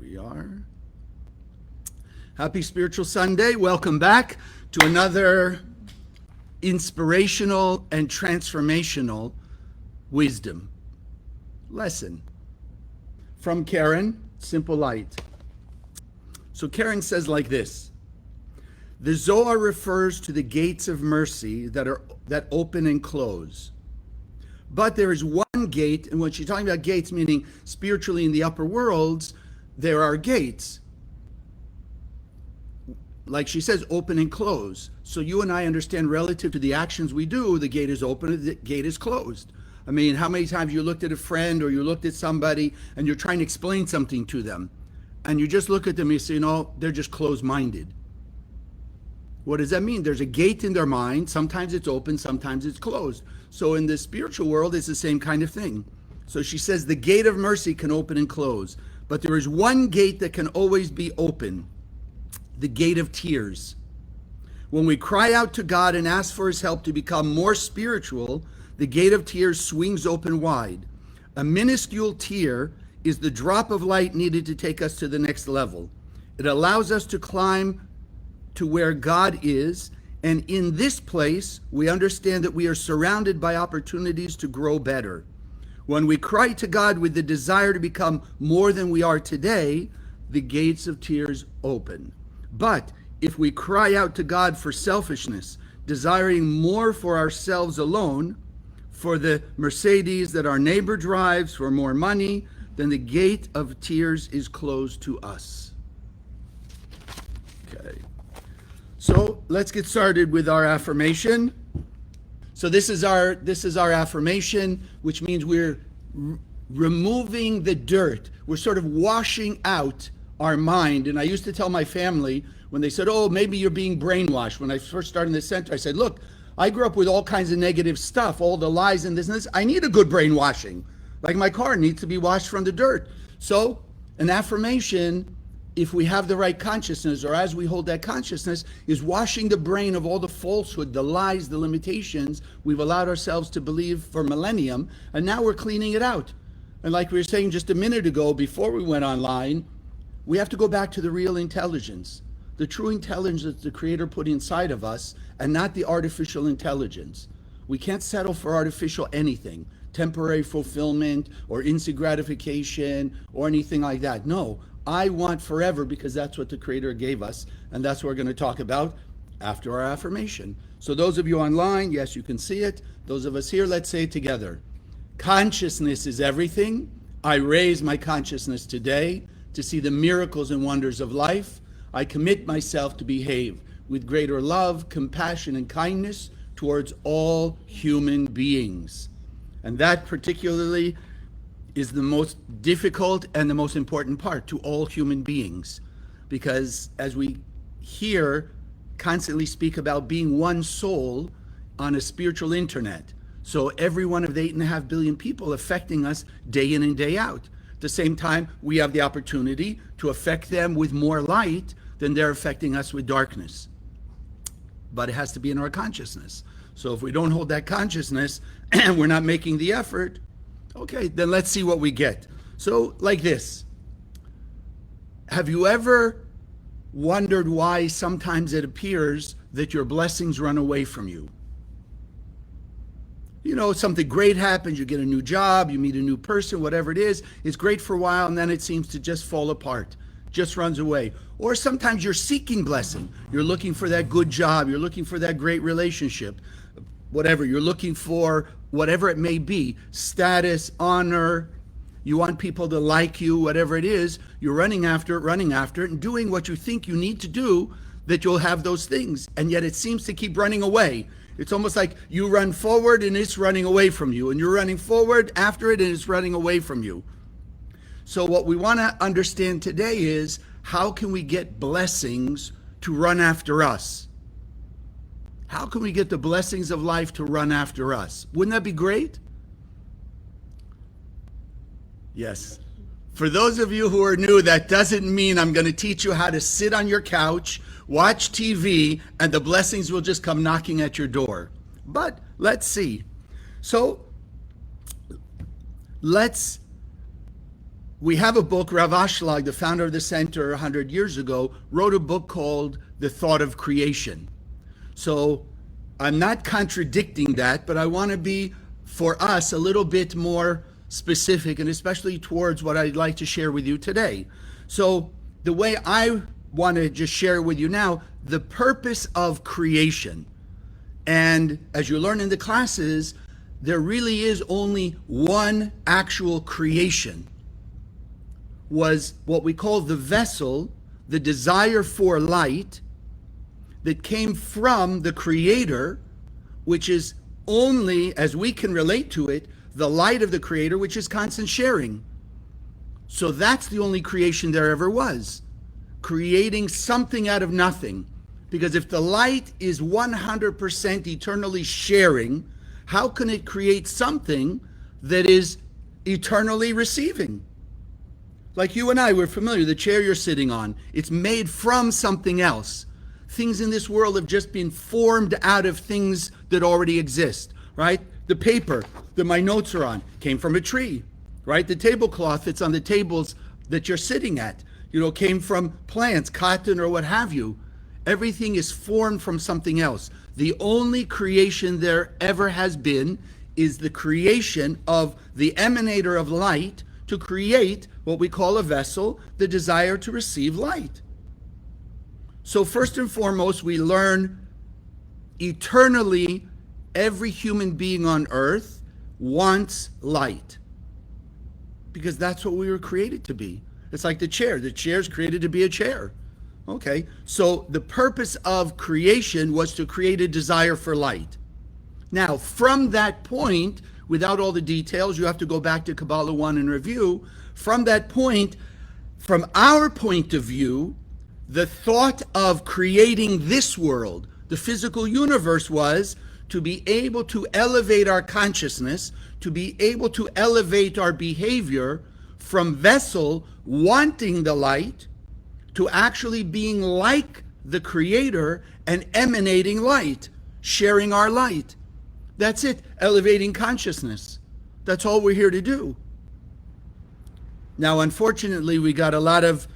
we are. Happy Spiritual Sunday. Welcome back to another inspirational and transformational wisdom lesson from Karen, Simple Light. So Karen says like this: the Zohar refers to the gates of mercy that open and close. But there is one gate, and when she's talking about gates, meaning spiritually in the upper worlds, there are gates. Like she says, open and close. So you and I understand relative to the actions we do, the gate is open, the gate is closed. I mean, how many times you looked at a friend or you looked at somebody and you're trying to explain something to them, and you just look at them and you say, no, they're just closed-minded. What does that mean? There's a gate in their mind. Sometimes it's open, sometimes it's closed. So in the spiritual world, it's the same kind of thing. So she says the gate of mercy can open and close, but there is one gate that can always be open, the gate of tears. When we cry out to God and ask for his help to become more spiritual, the gate of tears swings open wide. A minuscule tear is the drop of light needed to take us to the next level. It allows us to climb to where God is, and in this place, we understand that we are surrounded by opportunities to grow better. When we cry to God with the desire to become more than we are today, the gates of tears open. But if we cry out to God for selfishness, desiring more for ourselves alone, for the Mercedes that our neighbor drives, for more money, then the gate of tears is closed to us. Okay. So let's get started with our affirmation. So this is our affirmation, which means we're removing the dirt. We're sort of washing out our mind. And I used to tell my family when they said, oh, maybe you're being brainwashed. When I first started in the center, I said, look, I grew up with all kinds of negative stuff, all the lies and this and this. I need a good brainwashing. Like my car needs to be washed from the dirt. So an affirmation, if we have the right consciousness, or as we hold that consciousness, is washing the brain of all the falsehood, the lies, the limitations we've allowed ourselves to believe for millennium, and now we're cleaning it out. And like we were saying just a minute ago before we went online, we have to go back to the real intelligence, the true intelligence that the Creator put inside of us, and not the artificial intelligence. We can't settle for artificial anything, temporary fulfillment or instant gratification or anything like that. No. I want forever, because that's what the Creator gave us, and that's what we're going to talk about after our affirmation. So those of you online, yes, you can see it. Those of us here, let's say it together. Consciousness is everything. I raise my consciousness today to see the miracles and wonders of life. I commit myself to behave with greater love, compassion, and kindness towards all human beings. And that particularly is the most difficult and the most important part, to all human beings, because as we hear constantly speak about being one soul on a spiritual internet, so every one of the 8.5 billion people affecting us day in and day out. At the same time, we have the opportunity to affect them with more light than they're affecting us with darkness. But it has to be in our consciousness. So if we don't hold that consciousness and we're not making the effort, okay, then let's see what we get. So like this, have you ever wondered why sometimes it appears that your blessings run away from you? You know, something great happens, you get a new job, you meet a new person, whatever it is, it's great for a while and then it seems to just fall apart, just runs away. Or sometimes you're seeking blessing. You're looking for that good job, you're looking for that great relationship, whatever, you're looking for whatever it may be, status, honor, you want people to like you, whatever it is, you're running after it, and doing what you think you need to do that you'll have those things. And yet it seems to keep running away. It's almost like you run forward and it's running away from you, and you're running forward after it and it's running away from you. So what we want to understand today is, how can we get blessings to run after us? How can we get the blessings of life to run after us? Wouldn't that be great? Yes. For those of you who are new, that doesn't mean I'm going to teach you how to sit on your couch, watch TV, and the blessings will just come knocking at your door. But let's see. So let's we have a book. Rav Ashlag, the founder of the center 100 years ago, wrote a book called The Thought of Creation. So I'm not contradicting that, but I want to be, for us, a little bit more specific, and especially towards what I'd like to share with you today. So the way I want to just share with you now, the purpose of creation. And as you learn in the classes, there really is only one actual creation. Was what we call the vessel, the desire for light, that came from the Creator, which is only, as we can relate to it, the light of the Creator, which is constant sharing. So that's the only creation there ever was, creating something out of nothing. Because if the light is 100% eternally sharing, how can it create something that is eternally receiving? Like you and I, we're familiar, the chair you're sitting on, it's made from something else. Things in this world have just been formed out of things that already exist, right? The paper that my notes are on came from a tree, right? The tablecloth that's on the tables that you're sitting at, came from plants, cotton or what have you. Everything is formed from something else. The only creation there ever has been is the creation of the emanator of light to create what we call a vessel, the desire to receive light. So first and foremost, we learn eternally every human being on earth wants light, because that's what we were created to be. It's like the chair. The chair is created to be a chair. Okay, so the purpose of creation was to create a desire for light. Now, from that point, without all the details, you have to go back to Kabbalah 1 and review. From that point, from our point of view, the thought of creating this world, the physical universe, was to be able to elevate our consciousness, to be able to elevate our behavior from vessel wanting the light to actually being like the Creator and emanating light, sharing our light. That's it, elevating consciousness. That's all we're here to do. Now, unfortunately, we got a lot of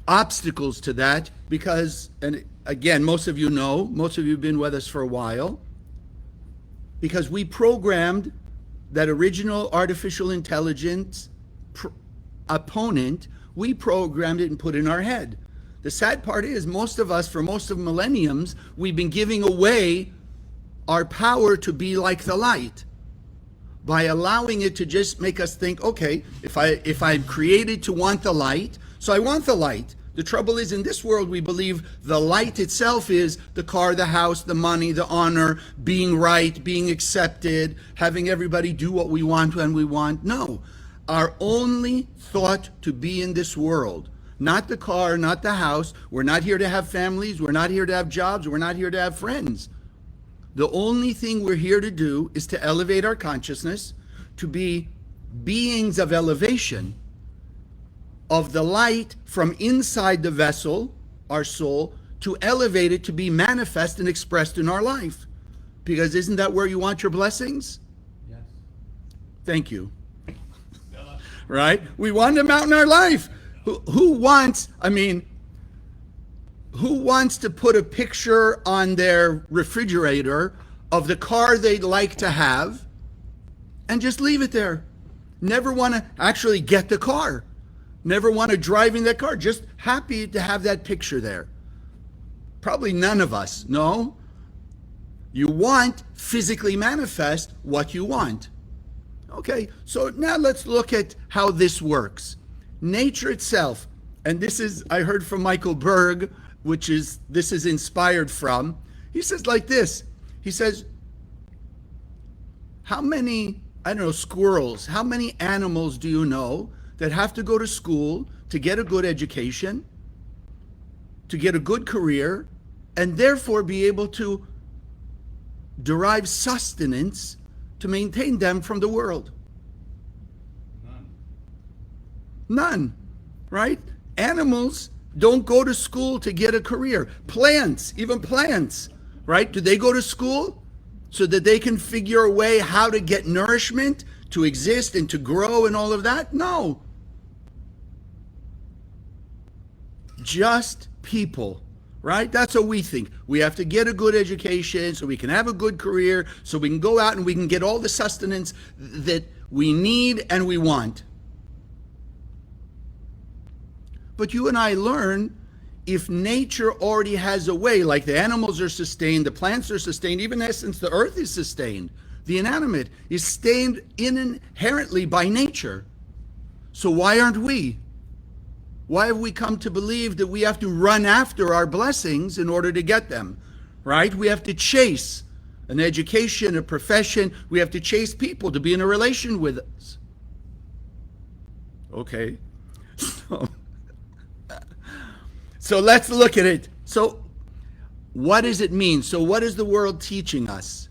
obstacles to that because, and again, most of you have been with us for a while, because we programmed that original artificial intelligence opponent, we programmed it and put it in our head. The sad part is, most of us, for most of millenniums, we've been giving away our power to be like the light by allowing it to just make us think, okay, if I'm created to want the light, so I want the light. The trouble is, in this world, we believe the light itself is the car, the house, the money, the honor, being right, being accepted, having everybody do what we want when we want. No, our only thought to be in this world, not the car, not the house. We're not here to have families. We're not here to have jobs. We're not here to have friends. The only thing we're here to do is to elevate our consciousness, to be beings of elevation, of the light from inside the vessel, our soul, to elevate it to be manifest and expressed in our life. Because isn't that where you want your blessings? Yes. Thank you. Right? We want them out in our life. Who wants to put a picture on their refrigerator of the car they'd like to have and just leave it there? Never want to actually get the car. Never want to drive in that car. Just happy to have that picture there. Probably none of us, no? You want physically manifest what you want. Okay, so now let's look at how this works. Nature itself, and this is, I heard from Michael Berg, this is inspired from, he says like this, he says, how many, squirrels, how many animals do you know that have to go to school to get a good education, to get a good career, and therefore be able to derive sustenance to maintain them from the world? None, right? Animals don't go to school to get a career. Plants, even plants, right? Do they go to school so that they can figure a way how to get nourishment to exist and to grow and all of that? No. Just people, right? That's what we think. We have to get a good education so we can have a good career, so we can go out and we can get all the sustenance that we need and we want. But you and I learn, if nature already has a way, like the animals are sustained, the plants are sustained, even in essence the earth is sustained, the inanimate is sustained inherently by nature. So why aren't we? Why have we come to believe that we have to run after our blessings in order to get them, right? We have to chase an education, a profession. We have to chase people to be in a relation with us. Okay. So let's look at it. So what does it mean? So what is the world teaching us?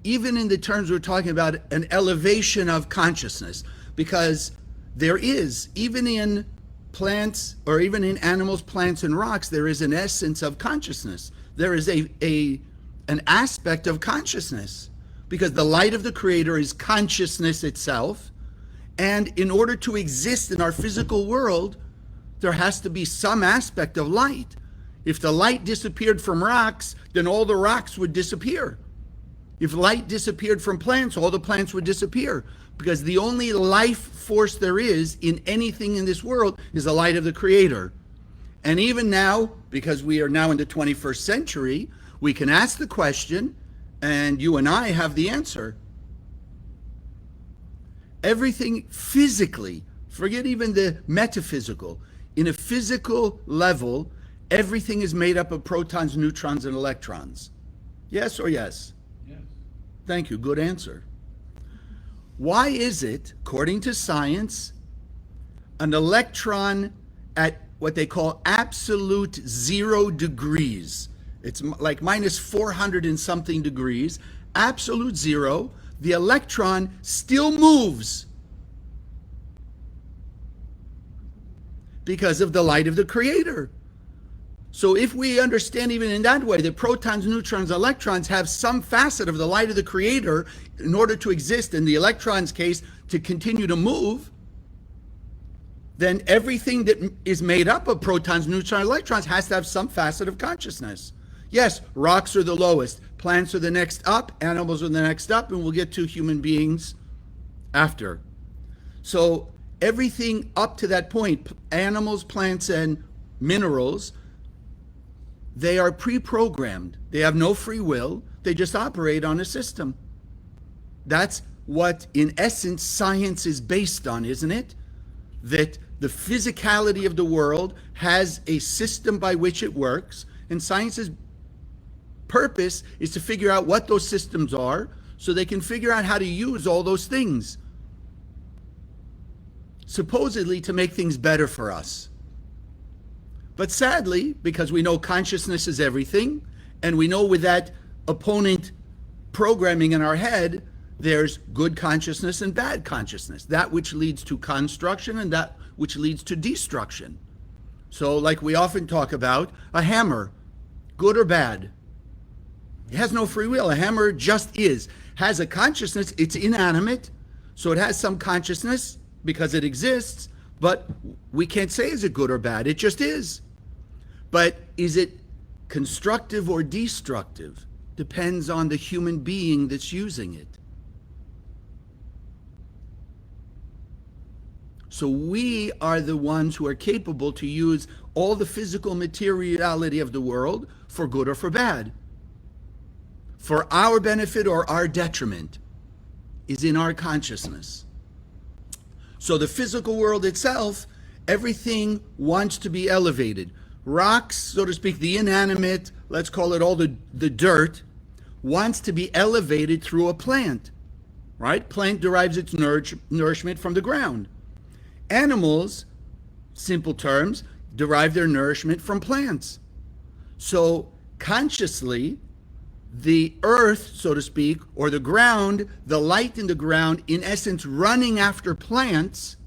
Even in the terms we're talking about, an elevation of consciousness, because there is, even in plants or even in animals, plants, and rocks, there is an essence of consciousness. There is an aspect of consciousness, because the light of the Creator is consciousness itself. And in order to exist in our physical world, there has to be some aspect of light. If the light disappeared from rocks, then all the rocks would disappear. If light disappeared from plants, all the plants would disappear, because the only life force there is in anything in this world is the light of the Creator. And even now, because we are now in the 21st century, we can ask the question, and you and I have the answer. Everything physically, forget even the metaphysical, in a physical level, everything is made up of protons, neutrons, and electrons. Yes or yes? Yes. Thank you. Good answer. Why is it, according to science, an electron at what they call absolute 0 degrees, it's like minus 400 and something degrees, absolute zero, the electron still moves because of the light of the Creator. So if we understand even in that way that protons, neutrons, electrons have some facet of the light of the Creator in order to exist, in the electron's case, to continue to move, then everything that is made up of protons, neutrons, electrons has to have some facet of consciousness. Yes, rocks are the lowest, plants are the next up, animals are the next up, and we'll get to human beings after. So everything up to that point, animals, plants, and minerals, they are pre-programmed. They have no free will. They just operate on a system. That's what, in essence, science is based on, isn't it? That the physicality of the world has a system by which it works, and science's purpose is to figure out what those systems are so they can figure out how to use all those things, supposedly to make things better for us. But sadly, because we know consciousness is everything, and we know with that opponent programming in our head, there's good consciousness and bad consciousness, that which leads to construction and that which leads to destruction. So like we often talk about, a hammer, good or bad? It has no free will. A hammer just is. Has a consciousness, it's inanimate, so it has some consciousness because it exists, but we can't say is it good or bad, it just is. But is it constructive or destructive? Depends on the human being that's using it. So we are the ones who are capable to use all the physical materiality of the world for good or for bad. For our benefit or our detriment is in our consciousness. So the physical world itself, everything wants to be elevated. Rocks, so to speak, the inanimate, let's call it all the dirt, wants to be elevated through a plant, right? Plant derives its nourishment from the ground. Animals, simple terms, derive their nourishment from plants. So consciously, the earth, so to speak, or the ground, the light in the ground, in essence, running after plants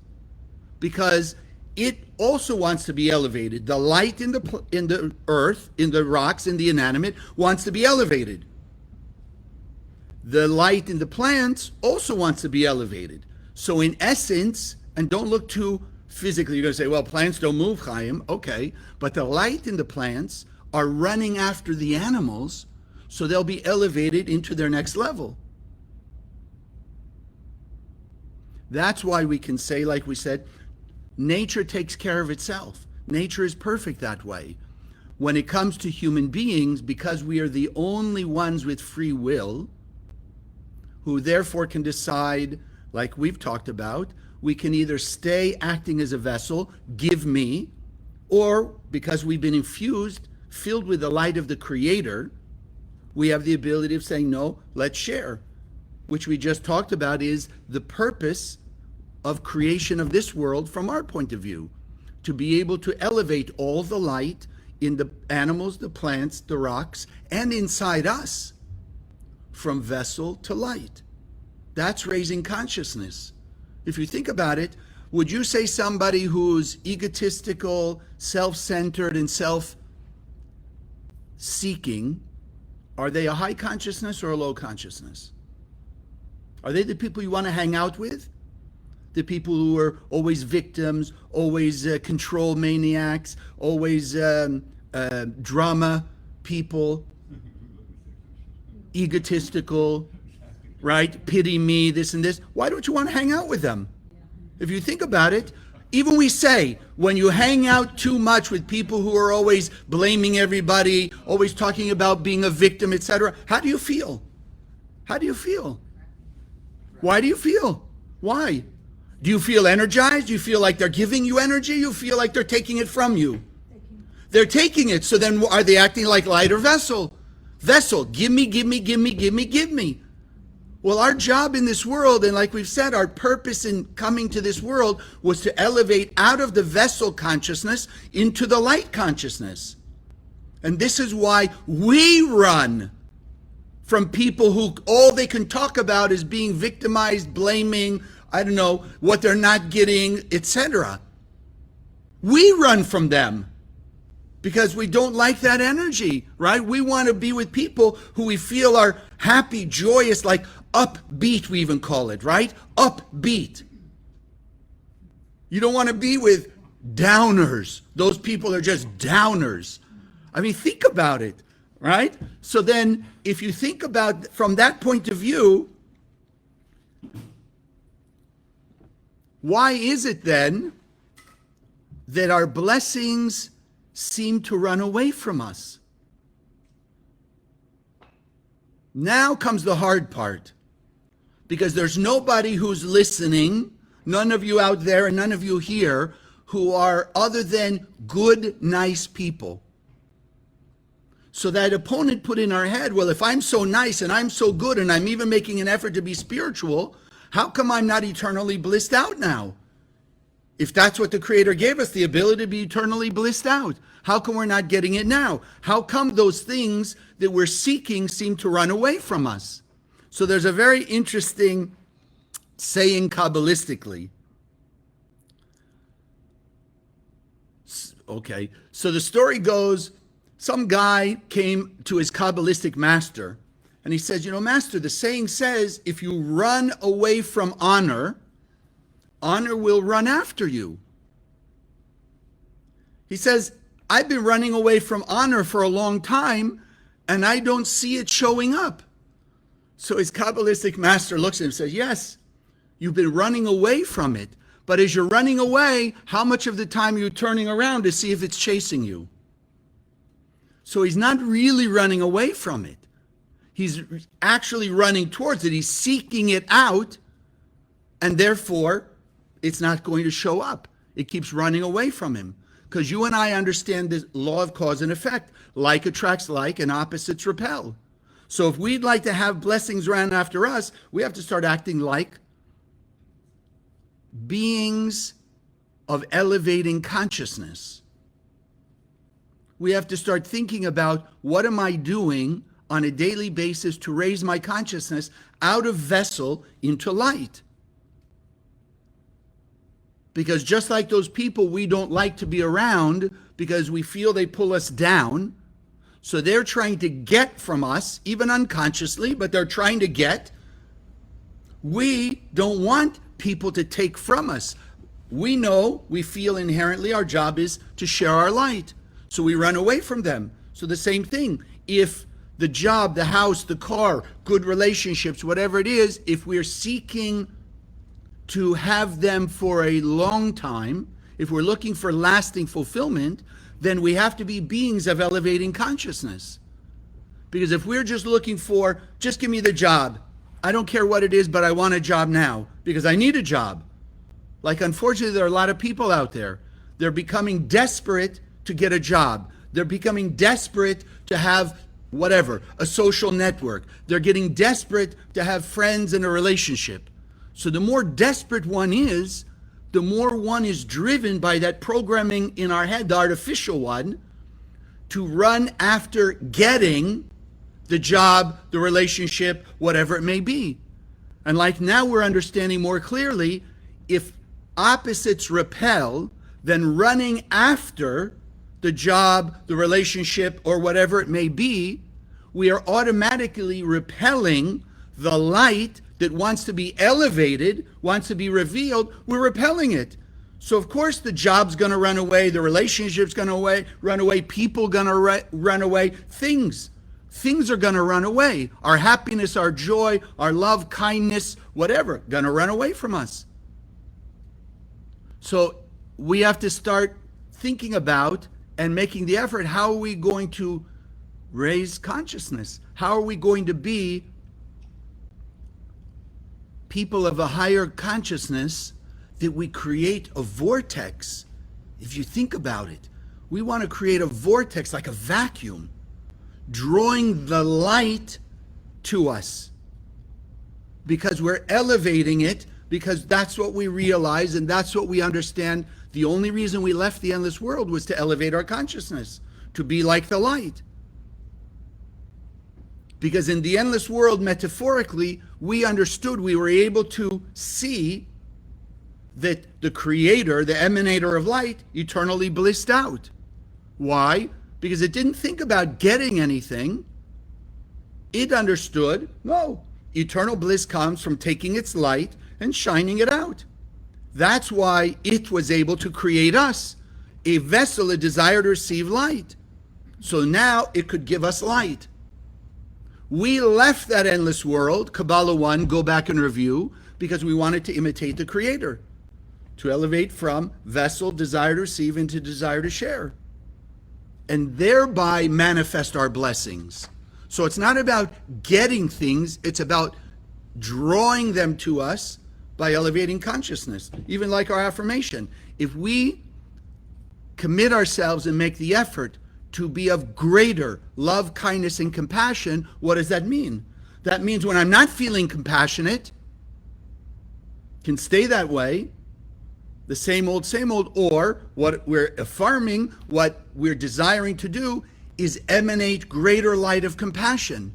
because it also wants to be elevated. The light in the earth, in the rocks, in the inanimate, wants to be elevated. The light in the plants also wants to be elevated. So in essence, and don't look too physically, you're going to say, well, plants don't move, Chaim. Okay, but the light in the plants are running after the animals, so they'll be elevated into their next level. That's why we can say, like we said, nature takes care of itself. Nature is perfect that way. When it comes to human beings, because we are the only ones with free will, who therefore can decide, like we've talked about, we can either stay acting as a vessel, give me, or because we've been infused, filled with the light of the Creator, we have the ability of saying, no, let's share, which we just talked about is the purpose of creation of this world from our point of view, to be able to elevate all the light in the animals, the plants, the rocks, and inside us, from vessel to light. That's raising consciousness. If you think about it, would you say somebody who's egotistical, self-centered, and self-seeking, are they a high consciousness or a low consciousness? Are they the people you want to hang out with? The people who are always victims, always control maniacs, always drama people, egotistical, right? Pity me, this and this. Why don't you want to hang out with them? If you think about it, even we say, when you hang out too much with people who are always blaming everybody, always talking about being a victim, etc., how do you feel? How do you feel? Why do you feel? Why? Do you feel energized? Do you feel like they're giving you energy? You feel like they're taking it from you? They're taking it. So then are they acting like light or vessel? Vessel, give me, give me, give me, give me, give me. Well, our job in this world, and like we've said, our purpose in coming to this world was to elevate out of the vessel consciousness into the light consciousness. And this is why we run from people who all they can talk about is being victimized, blaming, I don't know, what they're not getting, etc. We run from them because we don't like that energy, right? We want to be with people who we feel are happy, joyous, like upbeat, we even call it, right? Upbeat. You don't want to be with downers. Those people are just downers. I mean, think about it, right? So then, if you think about from that point of view, why is it then that our blessings seem to run away from us? Now comes the hard part, because there's nobody who's listening, none of you out there and none of you here, who are other than good, nice people. So that opponent put in our head, well, if I'm so nice and I'm so good and I'm even making an effort to be spiritual, how come I'm not eternally blissed out now? If that's what the Creator gave us, the ability to be eternally blissed out, how come we're not getting it now? How come those things that we're seeking seem to run away from us? So there's a very interesting saying Kabbalistically. Okay, so the story goes, some guy came to his Kabbalistic master, and he says, you know, master, the saying says, if you run away from honor, honor will run after you. He says, I've been running away from honor for a long time, and I don't see it showing up. So his Kabbalistic master looks at him and says, yes, you've been running away from it, but as you're running away, how much of the time are you turning around to see if it's chasing you? So he's not really running away from it. He's actually running towards it. He's seeking it out, and therefore, it's not going to show up. It keeps running away from him. Because you and I understand the law of cause and effect. Like attracts like, and opposites repel. So if we'd like to have blessings run after us, we have to start acting like beings of elevating consciousness. We have to start thinking about, what am I doing on a daily basis to raise my consciousness out of vessel into light? Because just like those people we don't like to be around because we feel they pull us down, So they're trying to get from us, even unconsciously, but they're trying to get. We don't want people to take from us. We know, we feel inherently our job is to share our light. So we run away from them. So the same thing. If the job, the house, the car, good relationships, whatever it is, if we're seeking to have them for a long time, if we're looking for lasting fulfillment, then we have to be beings of elevating consciousness. Because if we're just looking for, just give me the job, I don't care what it is, but I want a job now because I need a job. Like, unfortunately, there are a lot of people out there. They're becoming desperate to get a job. They're becoming desperate to have whatever, a social network. They're getting desperate to have friends and a relationship. So the more desperate one is, the more one is driven by that programming in our head, the artificial one, to run after getting the job, the relationship, whatever it may be. And like now we're understanding more clearly, if opposites repel, then running after the job, the relationship, or whatever it may be, we are automatically repelling the light that wants to be elevated, wants to be revealed. We're repelling it. So of course the job's going to run away, the relationship's going to run away, people going to run away, things are going to run away. Our happiness, our joy, our love, kindness, whatever, going to run away from us. So we have to start thinking about and making the effort, how are we going to raise consciousness? How are we going to be people of a higher consciousness, that we create a vortex? If you think about it, we want to create a vortex like a vacuum, drawing the light to us because we're elevating it, because that's what we realize and that's what we understand. The only reason we left the endless world was to elevate our consciousness, to be like the light. Because in the endless world, metaphorically, we understood, we were able to see that the creator, the emanator of light, eternally blissed out. Why? Because it didn't think about getting anything. It understood, no, eternal bliss comes from taking its light and shining it out. That's why it was able to create us, a vessel, a desire to receive light. So now it could give us light. We left that endless world, Kabbalah 1, go back and review, because we wanted to imitate the Creator, to elevate from vessel, desire to receive, into desire to share, and thereby manifest our blessings. So it's not about getting things, it's about drawing them to us by elevating consciousness. Even like our affirmation, if we commit ourselves and make the effort to be of greater love, kindness, and compassion, what does that mean? That means when I'm not feeling compassionate, can stay that way, the same old, or what we're affirming, what we're desiring to do is emanate greater light of compassion.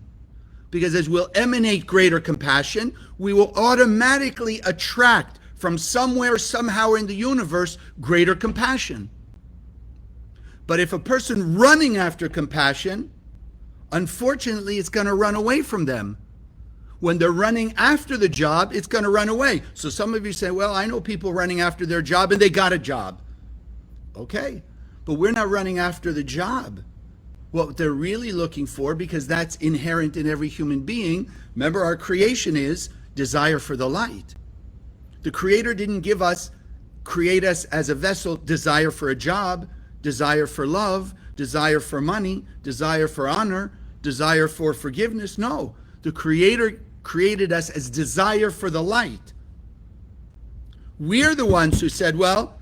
Because as we'll emanate greater compassion, we will automatically attract from somewhere, somehow in the universe, greater compassion. But if a person running after compassion, unfortunately, it's going to run away from them. When they're running after the job, it's going to run away. So some of you say, well, I know people running after their job and they got a job. Okay, but we're not running after the job. What they're really looking for, because that's inherent in every human being, remember our creation is desire for the light. The Creator didn't create us as a vessel, desire for a job, desire for love, desire for money, desire for honor, desire for forgiveness. No, the Creator created us as desire for the light. We're the ones who said, well,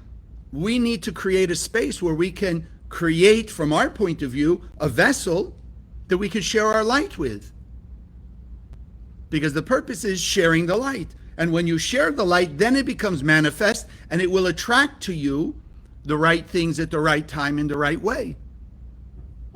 we need to create a space where we can create, from our point of view, a vessel that we can share our light with. Because the purpose is sharing the light. And when you share the light, then it becomes manifest and it will attract to you the right things at the right time in the right way.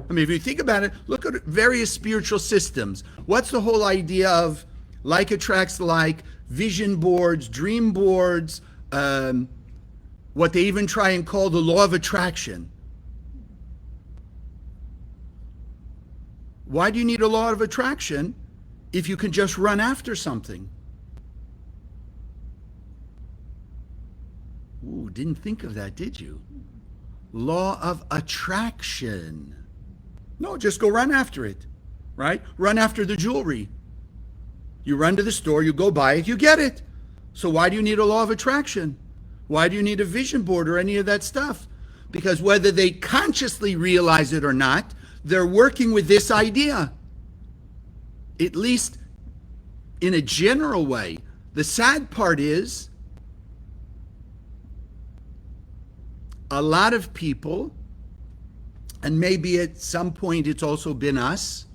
I mean, if you think about it, look at various spiritual systems. What's the whole idea of like attracts like, vision boards, dream boards, what they even try and call the law of attraction? Why do you need a law of attraction if you can just run after something? Ooh, didn't think of that, did you? Law of attraction. No, just go run after it, right? Run after the jewelry. You run to the store, you go buy it, you get it. So why do you need a law of attraction? Why do you need a vision board or any of that stuff? Because whether they consciously realize it or not, they're working with this idea, at least in a general way. The sad part is, a lot of people, and maybe at some point it's also been us,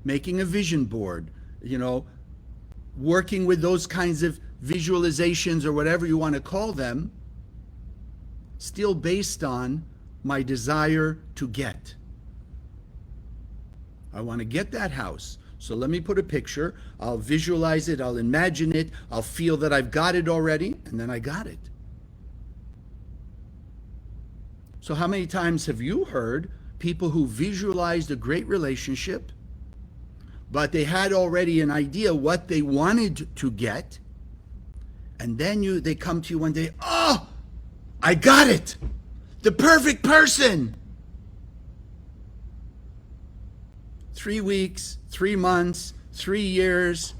making a vision board, working with those kinds of visualizations or whatever you want to call them, still based on my desire to get. I want to get that house. So let me put a picture. I'll visualize it. I'll imagine it. I'll feel that I've got it already. And then I got it. So how many times have you heard people who visualized a great relationship, but they had already an idea what they wanted to get, and then they come to you one day, oh, I got it. The perfect person. 3 weeks, 3 months, 3 years.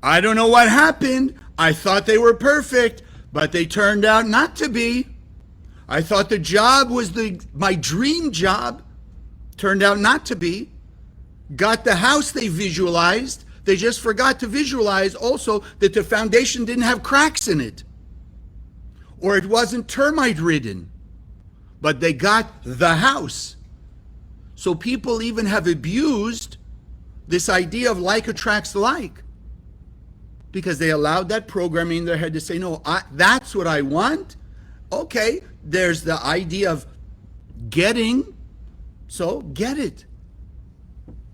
I don't know what happened. I thought they were perfect, but they turned out not to be. I thought the job was my dream job. Turned out not to be. Got the house they visualized. They just forgot to visualize also that the foundation didn't have cracks in it. Or it wasn't termite ridden. But they got the house. So people even have abused this idea of like attracts like, because they allowed that programming in their head to say, no, that's what I want. Okay, there's the idea of getting, so get it.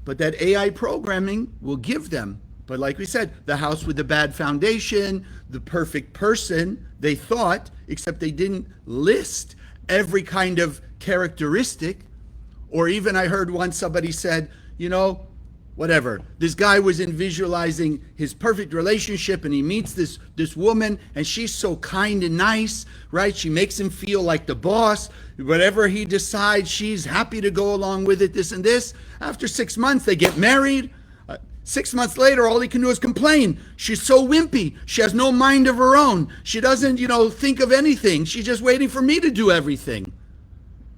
But that AI programming will give them. But like we said, the house with the bad foundation, the perfect person, they thought, except they didn't list every kind of characteristic. Or even I heard once somebody said, whatever, this guy was visualizing his perfect relationship, and he meets this woman, and she's so kind and nice, right? She makes him feel like the boss. Whatever he decides, she's happy to go along with it, this and this. After 6 months, they get married. 6 months later, all he can do is complain. She's so wimpy. She has no mind of her own. She doesn't, think of anything. She's just waiting for me to do everything.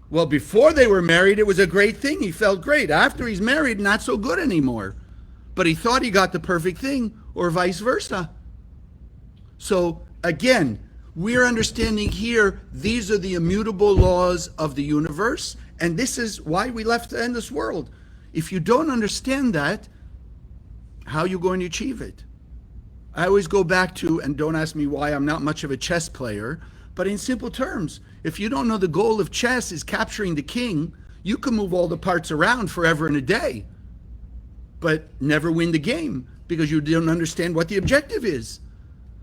Well, before they were married, it was a great thing. He felt great. After he's married, not so good anymore. But he thought he got the perfect thing, or vice versa. So, again, we're understanding here, these are the immutable laws of the universe, and this is why we left in this world. If you don't understand that, how are you going to achieve it? I always go back to, and don't ask me why, I'm not much of a chess player, but in simple terms, if you don't know the goal of chess is capturing the king, you can move all the parts around forever and a day, but never win the game because you don't understand what the objective is.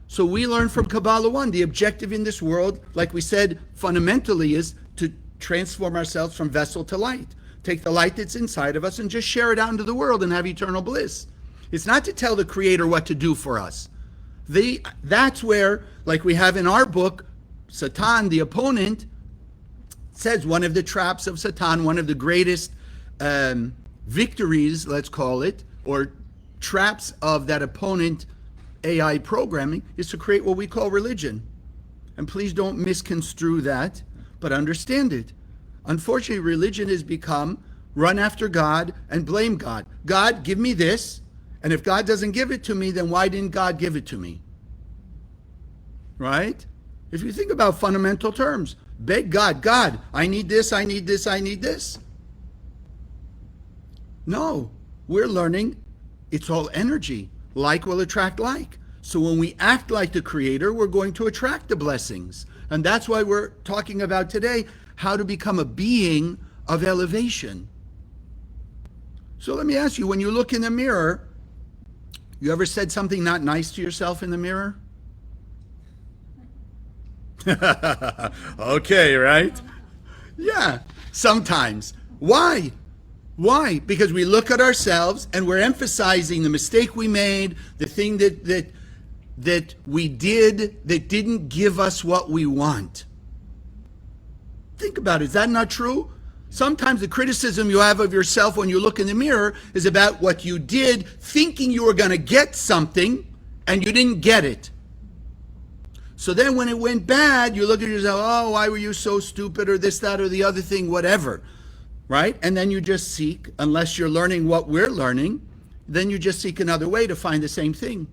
So we learn from Kabbalah 1, the objective in this world, like we said, fundamentally is to transform ourselves from vessel to light. Take the light that's inside of us and just share it out into the world and have eternal bliss. It's not to tell the Creator what to do for us. That's where, like we have in our book, Satan, the opponent, says one of the traps of Satan, one of the greatest victories, let's call it, or traps of that opponent AI programming, is to create what we call religion. And please don't misconstrue that, but understand it. Unfortunately, religion has become run after God and blame God. God, give me this, and if God doesn't give it to me, then why didn't God give it to me? Right? If you think about fundamental terms, beg God, God, I need this, I need this, I need this. No, we're learning it's all energy. Like will attract like. So when we act like the Creator, we're going to attract the blessings. And that's why we're talking about today how to become a being of elevation. So let me ask you, when you look in the mirror, you ever said something not nice to yourself in the mirror? Okay, right? Yeah, sometimes. Why? Why? Because we look at ourselves and we're emphasizing the mistake we made, the thing that we did that didn't give us what we want. Think about it. Is that not true? Sometimes the criticism you have of yourself when you look in the mirror is about what you did, thinking you were going to get something, and you didn't get it. So then when it went bad, you look at yourself, oh, why were you so stupid, or this, that, or the other thing, whatever, right? And then you just seek, unless you're learning what we're learning, then you just seek another way to find the same thing.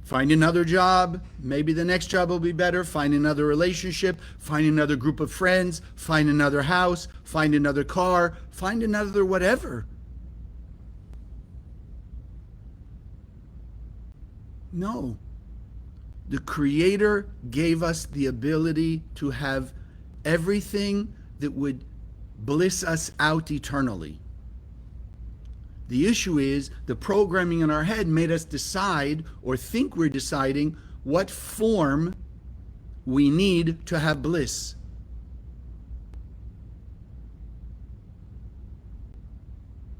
Find another job, maybe the next job will be better, find another relationship, find another group of friends, find another house, find another car, find another whatever. No. The Creator gave us the ability to have everything that would bliss us out eternally. The issue is the programming in our head made us decide or think we're deciding what form we need to have bliss.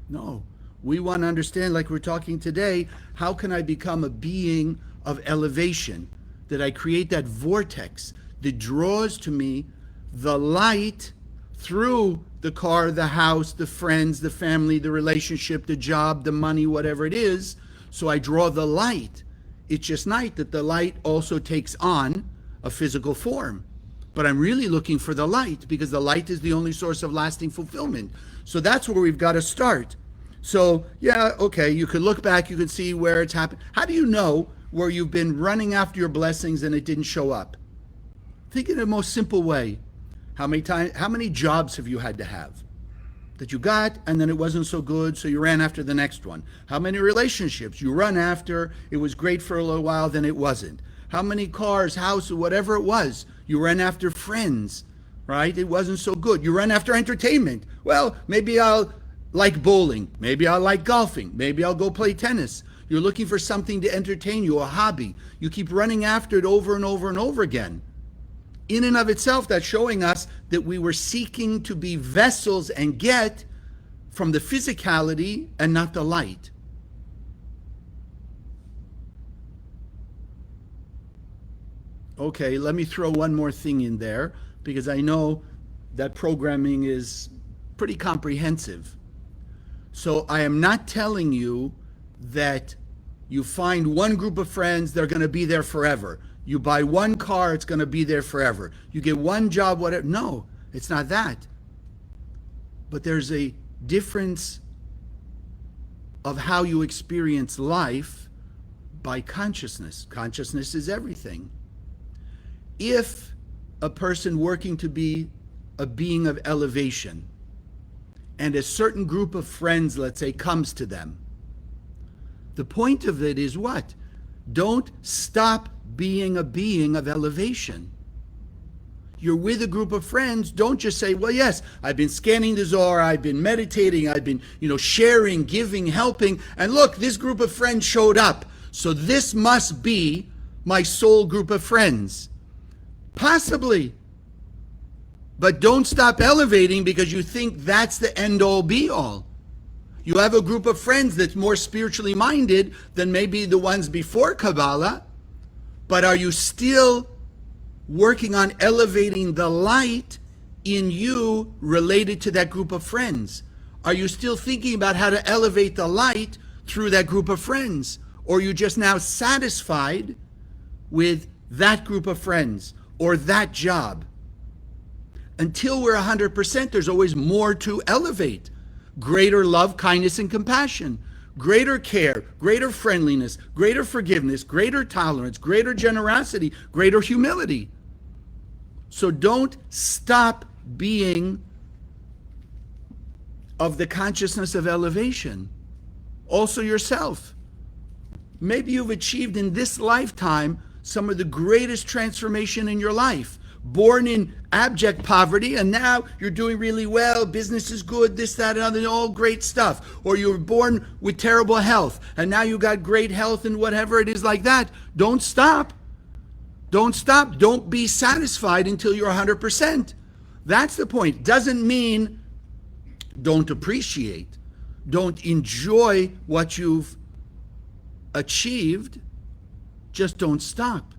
No, we want to understand, like we're talking today, how can I become a being of elevation? That I create that vortex that draws to me the light through the car, the house, the friends, the family, the relationship, the job, the money, whatever it is. So I draw the light. It's just night that the light also takes on a physical form. But I'm really looking for the light because the light is the only source of lasting fulfillment. So that's where we've got to start. So yeah, okay, you can look back, you can see where it's happened. How do you know where you've been running after your blessings and it didn't show up? Think in the most simple way. How many jobs have you had to have that you got and then it wasn't so good, so you ran after the next one? How many relationships you run after, it was great for a little while, then it wasn't? How many cars, houses, whatever it was, you ran after friends, right? It wasn't so good. You run after entertainment. Well, maybe I'll like bowling. Maybe I'll like golfing. Maybe I'll go play tennis. You're looking for something to entertain you, a hobby. You keep running after it over and over and over again. In and of itself, that's showing us that we were seeking to be vessels and get from the physicality and not the light. Okay, let me throw one more thing in there because I know that programming is pretty comprehensive. So I am not telling you that you find one group of friends, they're going to be there forever. You buy one car, it's going to be there forever. You get one job, whatever. No, it's not that. But there's a difference of how you experience life by consciousness. Consciousness is everything. If a person working to be a being of elevation and a certain group of friends, let's say, comes to them, the point of it is what? Don't stop being a being of elevation. You're with a group of friends, don't just say, well, yes, I've been scanning the Zohar, I've been meditating, I've been, sharing, giving, helping, and look, this group of friends showed up, so this must be my soul group of friends. Possibly. But don't stop elevating because you think that's the end-all be-all. You have a group of friends that's more spiritually minded than maybe the ones before Kabbalah, but are you still working on elevating the light in you related to that group of friends? Are you still thinking about how to elevate the light through that group of friends? Or are you just now satisfied with that group of friends or that job? Until we're 100%, there's always more to elevate. Greater love, kindness, and compassion. Greater care, greater friendliness, greater forgiveness, greater tolerance, greater generosity, greater humility. So don't stop being of the consciousness of elevation. Also yourself. Maybe you've achieved in this lifetime some of the greatest transformation in your life. Born in abject poverty, and now you're doing really well, business is good, this, that, and other, all great stuff. Or you were born with terrible health, and now you got great health and whatever it is like that. Don't stop. Don't stop. Don't be satisfied until you're 100%. That's the point. Doesn't mean don't appreciate, don't enjoy what you've achieved, just don't stop.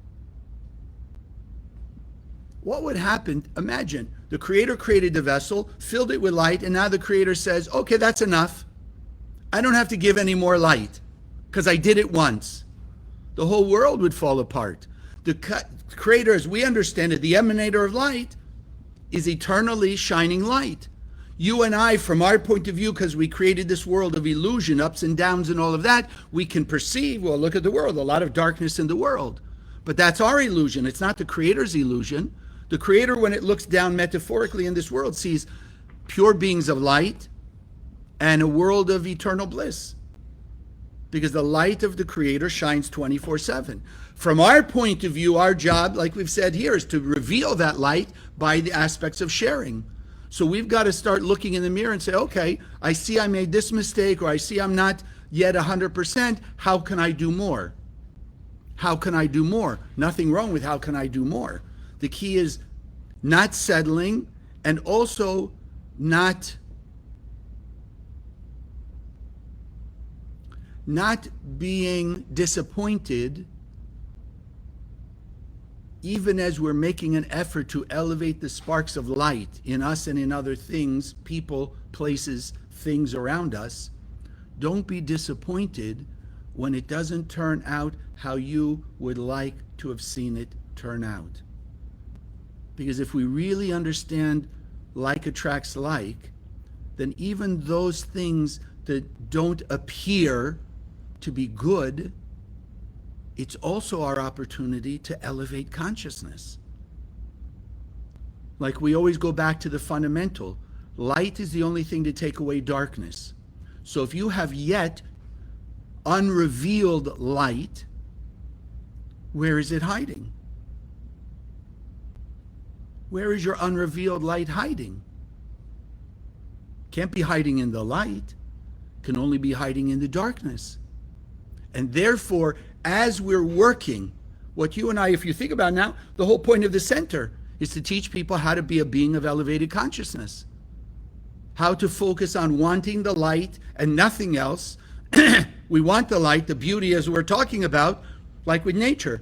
What would happen? Imagine the Creator created the vessel, filled it with light, and now the Creator says, okay, that's enough. I don't have to give any more light because I did it once. The whole world would fall apart. The Creator, as we understand it, the emanator of light, is eternally shining light. You and I, from our point of view, because we created this world of illusion, ups and downs and all of that, we can perceive, well, look at the world, a lot of darkness in the world. But that's our illusion. It's not the Creator's illusion. The Creator, when it looks down metaphorically in this world, sees pure beings of light and a world of eternal bliss. Because the light of the Creator shines 24/7. From our point of view, our job, like we've said here, is to reveal that light by the aspects of sharing. So we've got to start looking in the mirror and say, okay, I see I made this mistake, or I see I'm not yet 100%. How can I do more? How can I do more? Nothing wrong with how can I do more. The key is not settling, and also not being disappointed even as we're making an effort to elevate the sparks of light in us and in other things, people, places, things around us. Don't be disappointed when it doesn't turn out how you would like to have seen it turn out. Because if we really understand like attracts like, then even those things that don't appear to be good, it's also our opportunity to elevate consciousness. Like we always go back to the fundamental. Light is the only thing to take away darkness. So if you have yet unrevealed light, where is it hiding? Where is your unrevealed light hiding? Can't be hiding in the light. Can only be hiding in the darkness. And therefore, as we're working, what you and I, if you think about now, the whole point of the center is to teach people how to be a being of elevated consciousness. How to focus on wanting the light and nothing else. We want the light, the beauty, as we're talking about, like with nature.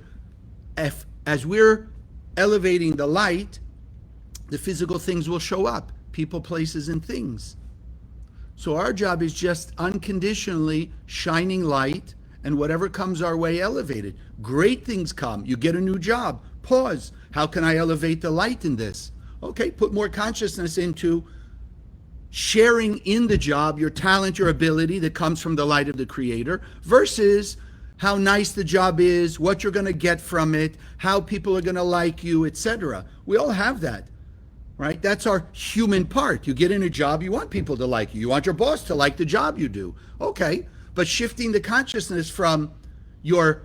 As we're elevating the light, the physical things will show up. People, places, and things. So our job is just unconditionally shining light, and whatever comes our way, elevated. Great things come. You get a new job. Pause. How can I elevate the light in this? Okay, put more consciousness into sharing in the job your talent, your ability that comes from the light of the Creator, versus how nice the job is, what you're going to get from it, how people are going to like you, etc. We all have that, right? That's our human part. You get in a job, you want people to like you. You want your boss to like the job you do. Okay. But shifting the consciousness from your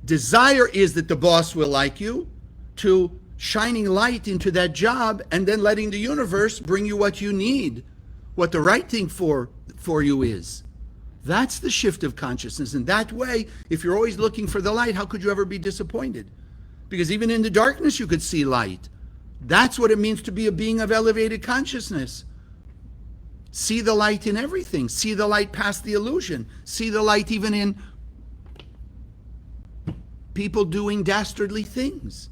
desire is that the boss will like you to shining light into that job and then letting the universe bring you what you need, what the right thing for you is. That's the shift of consciousness. And that way, if you're always looking for the light, how could you ever be disappointed? Because even in the darkness, you could see light. That's what it means to be a being of elevated consciousness. See the light in everything. See the light past the illusion. See the light even in people doing dastardly things.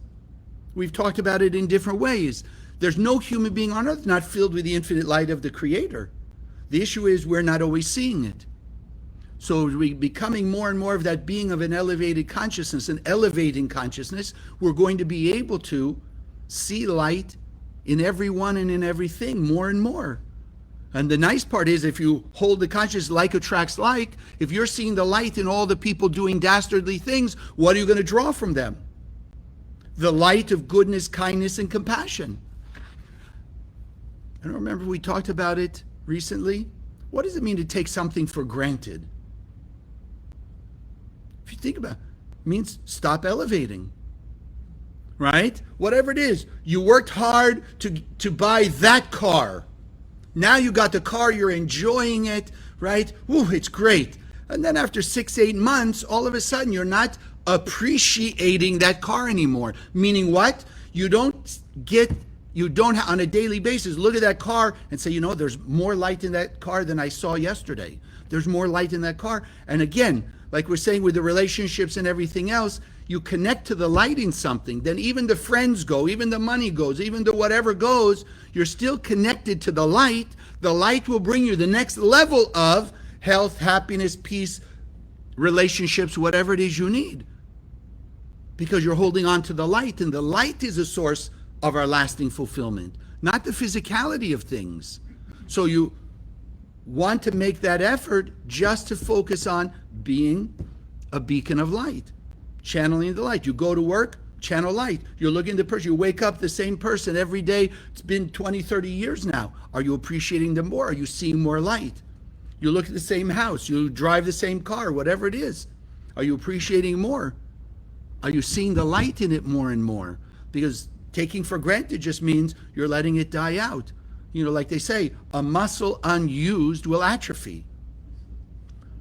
We've talked about it in different ways. There's no human being on earth not filled with the infinite light of the Creator. The issue is we're not always seeing it. So as we're becoming more and more of that being of an elevated consciousness, an elevating consciousness, we're going to be able to see light in everyone and in everything more and more. And the nice part is, if you hold the consciousness like attracts like, if you're seeing the light in all the people doing dastardly things, what are you going to draw from them? The light of goodness, kindness, and compassion. I don't remember, we talked about it recently. What does it mean to take something for granted? If you think about it, it means stop elevating. Right? Whatever it is, you worked hard to buy that car. Now you got the car, you're enjoying it, right? Ooh, it's great. And then after 6-8 months, all of a sudden you're not appreciating that car anymore. Meaning what? You don't get You don't on a daily basis look at that car and say, there's more light in that car than I saw yesterday. There's more light in that car. And again, like we're saying with the relationships and everything else, you connect to the light in something, then even the friends go, even the money goes, even the whatever goes, you're still connected to the light. The light will bring you the next level of health, happiness, peace, relationships, whatever it is you need. Because you're holding on to the light, and the light is a source of our lasting fulfillment, not the physicality of things. So you want to make that effort just to focus on being a beacon of light, channeling the light. You go to work, channel light. You're looking at the person, you wake up the same person every day. It's been 20, 30 years now. Are you appreciating them more? Are you seeing more light? You look at the same house, you drive the same car, whatever it is. Are you appreciating more? Are you seeing the light in it more and more? Because taking for granted just means you're letting it die out. Like they say, a muscle unused will atrophy.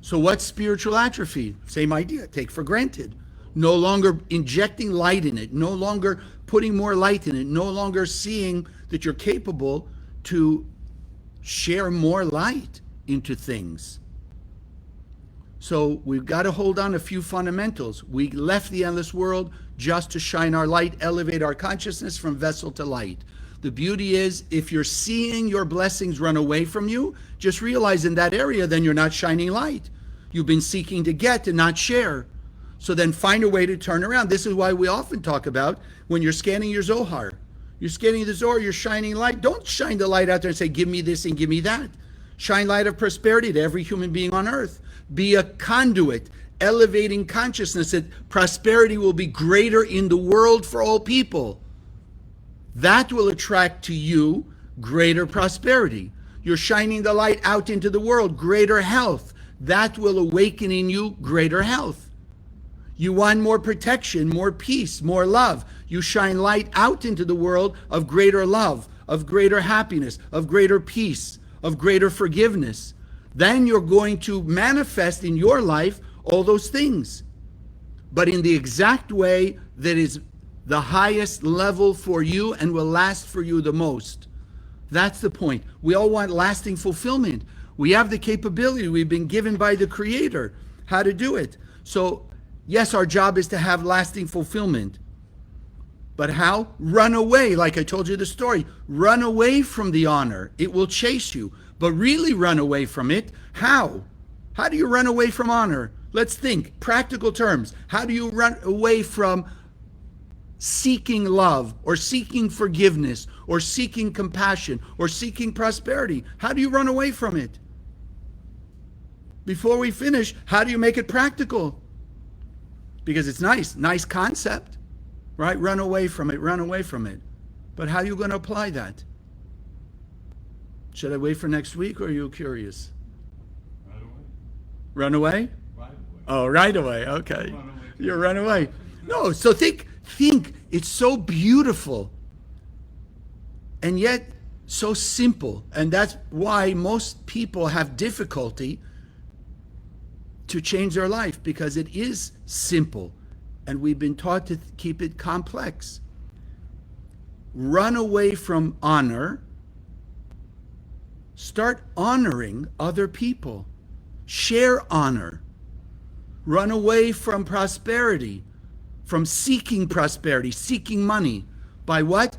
So what's spiritual atrophy? Same idea, take for granted. No longer injecting light in it, no longer putting more light in it, no longer seeing that you're capable to share more light into things. So we've got to hold on a few fundamentals. We left the endless world just to shine our light, elevate our consciousness from vessel to light. The beauty is, if you're seeing your blessings run away from you, just realize in that area, then you're not shining light. You've been seeking to get and not share. So then find a way to turn around. This is why we often talk about when you're scanning your Zohar. You're scanning the Zohar, you're shining light. Don't shine the light out there and say, give me this and give me that. Shine light of prosperity to every human being on earth. Be a conduit, elevating consciousness that prosperity will be greater in the world for all people. That will attract to you greater prosperity. You're shining the light out into the world, greater health. That will awaken in you greater health. You want more protection, more peace, more love. You shine light out into the world of greater love, of greater happiness, of greater peace, of greater forgiveness. Then you're going to manifest in your life all those things, but in the exact way that is the highest level for you and will last for you the most. That's the point. We all want lasting fulfillment. We have the capability. We've been given by the Creator how to do it. So yes, our job is to have lasting fulfillment. But how? Run away, like I told you the story. Run away from the honor. It will chase you. But really run away from it. How? How do you run away from honor? Let's think, practical terms. How do you run away from seeking love or seeking forgiveness or seeking compassion or seeking prosperity? How do you run away from it? Before we finish, how do you make it practical? Because it's nice concept, right? Run away from it, run away from it. But how are you going to apply that? Should I wait for next week, or are you curious? Right away. Run away? Right away. Oh, right away. Okay. Run away. You run away. No, so think, it's so beautiful and yet so simple. And that's why most people have difficulty to change their life, because it is simple and we've been taught to keep it complex. Run away from honor. Start honoring other people. Share honor. Run away from prosperity, from seeking prosperity, seeking money. By what?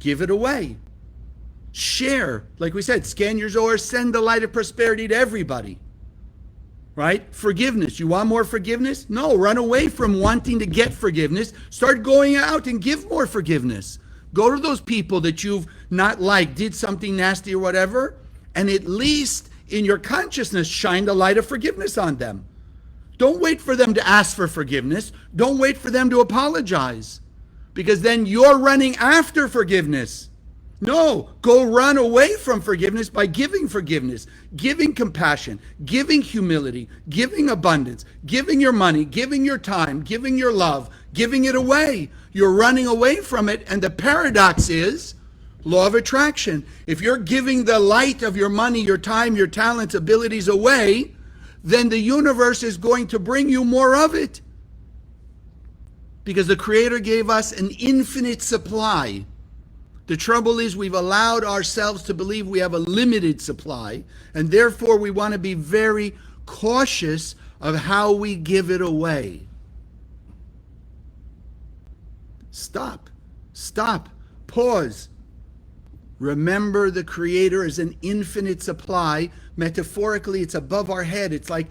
Give it away. Share. Like we said, scan your Zohar, send the light of prosperity to everybody. Right? Forgiveness. You want more forgiveness? No, run away from wanting to get forgiveness. Start going out and give more forgiveness. Go to those people that you've not liked, did something nasty or whatever, and at least in your consciousness, shine the light of forgiveness on them. Don't wait for them to ask for forgiveness. Don't wait for them to apologize, because then you're running after forgiveness. No, go run away from forgiveness by giving forgiveness, giving compassion, giving humility, giving abundance, giving your money, giving your time, giving your love, giving it away. You're running away from it, and the paradox is law of attraction. If you're giving the light of your money, your time, your talents, abilities away, then the universe is going to bring you more of it. Because the Creator gave us an infinite supply. The trouble is we've allowed ourselves to believe we have a limited supply, and therefore we want to be very cautious of how we give it away. Stop. Pause. Remember, the Creator is an infinite supply. Metaphorically, it's above our head. It's like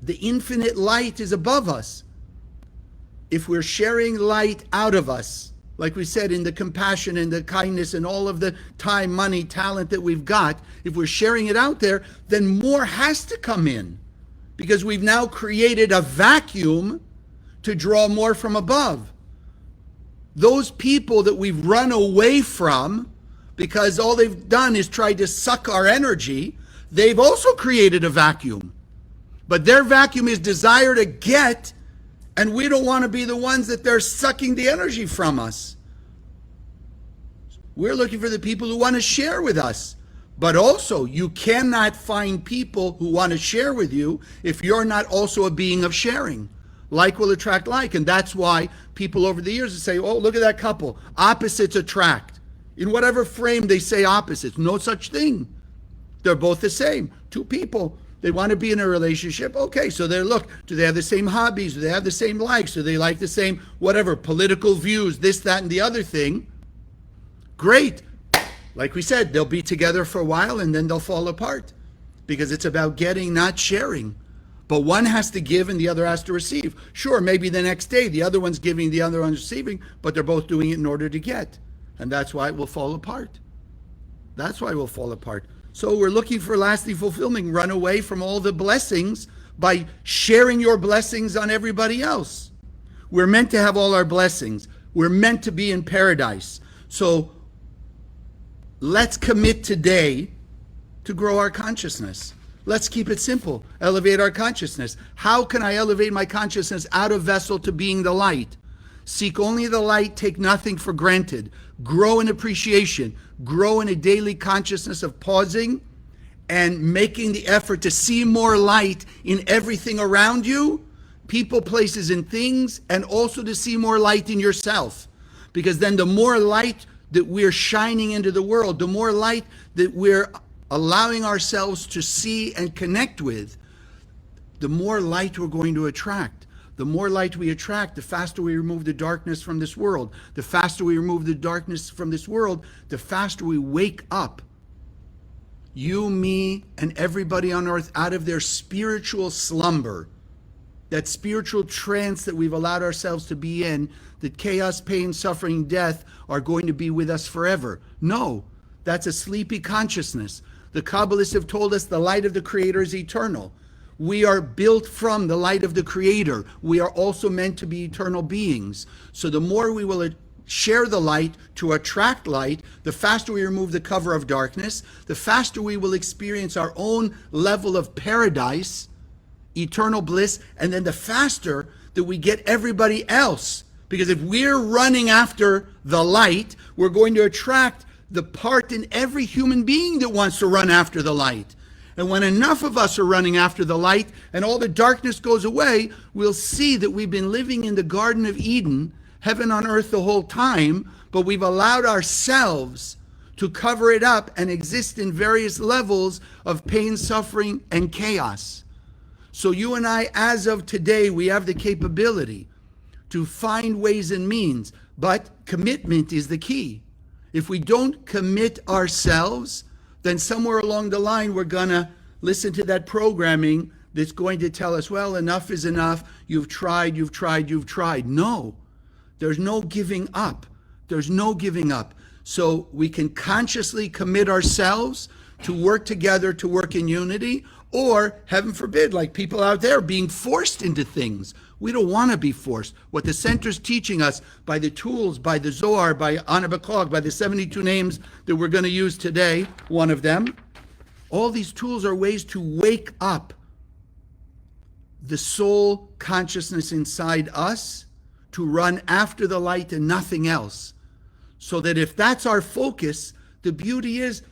the infinite light is above us. If we're sharing light out of us, like we said, in the compassion and the kindness and all of the time, money, talent that we've got, if we're sharing it out there, then more has to come in, because we've now created a vacuum to draw more from above. Those people that we've run away from because all they've done is tried to suck our energy, they've also created a vacuum. But their vacuum is desire to get, and we don't want to be the ones that they're sucking the energy from us. We're looking for the people who want to share with us. But also, you cannot find people who want to share with you if you're not also a being of sharing. Like will attract like. And that's why people over the years say, oh, look at that couple. Opposites attract. In whatever frame they say opposites. No such thing. They're both the same. Two people. They want to be in a relationship. Okay, so they look, do they have the same hobbies? Do they have the same likes? Do they like the same, whatever, political views, this, that, and the other thing? Great. Like we said, they'll be together for a while and then they'll fall apart. Because it's about getting, not sharing. But one has to give and the other has to receive. Sure, maybe the next day the other one's giving, the other one's receiving, but they're both doing it in order to get. And that's why it will fall apart. That's why it will fall apart. So we're looking for lasting fulfillment. Run away from all the blessings by sharing your blessings on everybody else. We're meant to have all our blessings. We're meant to be in paradise. So let's commit today to grow our consciousness. Let's keep it simple. Elevate our consciousness. How can I elevate my consciousness out of vessel to being the light? Seek only the light, take nothing for granted. Grow in appreciation. Grow in a daily consciousness of pausing and making the effort to see more light in everything around you, people, places, and things, and also to see more light in yourself. Because then the more light that we're shining into the world, the more light that we're allowing ourselves to see and connect with, the more light we're going to attract. The more light we attract, the faster we remove the darkness from this world. The faster we remove the darkness from this world, the faster we wake up. You, me, and everybody on earth out of their spiritual slumber, that spiritual trance that we've allowed ourselves to be in, that chaos, pain, suffering, death are going to be with us forever. No, that's a sleepy consciousness. The Kabbalists have told us the light of the Creator is eternal. We are built from the light of the Creator. We are also meant to be eternal beings. So the more we will share the light to attract light, the faster we remove the cover of darkness, the faster we will experience our own level of paradise, eternal bliss, and then the faster that we get everybody else. Because if we're running after the light, we're going to attract the part in every human being that wants to run after the light. And when enough of us are running after the light and all the darkness goes away, we'll see that we've been living in the Garden of Eden, heaven on earth the whole time, but we've allowed ourselves to cover it up and exist in various levels of pain, suffering, and chaos. So you and I, as of today, we have the capability to find ways and means, but commitment is the key. If we don't commit ourselves, then somewhere along the line, we're going to listen to that programming that's going to tell us, well, enough is enough. You've tried, you've tried, you've tried. No, there's no giving up. There's no giving up. So we can consciously commit ourselves to work together, to work in unity, or heaven forbid, like people out there being forced into things. We don't want to be forced. What the center's teaching us by the tools, by the Zohar, by Anabakog, by the 72 names that we're going to use today, one of them, all these tools are ways to wake up the soul consciousness inside us to run after the light and nothing else. So that if that's our focus, the beauty is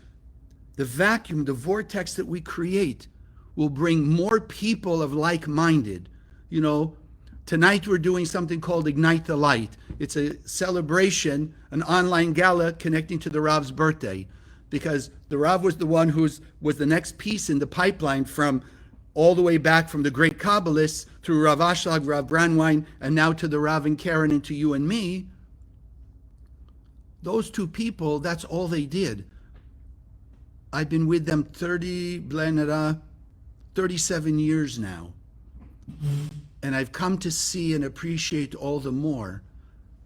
the vacuum, the vortex that we create will bring more people of like-minded. You know, Tonight we're doing something called Ignite the Light. It's a celebration, an online gala connecting to the Rav's birthday, because the Rav was the one who was the next piece in the pipeline from all the way back from the great Kabbalists through Rav Ashlag, Rav Brandwein, and now to the Rav and Karen and to you and me. Those two people, that's all they did. I've been with them 37 years now. And I've come to see and appreciate all the more.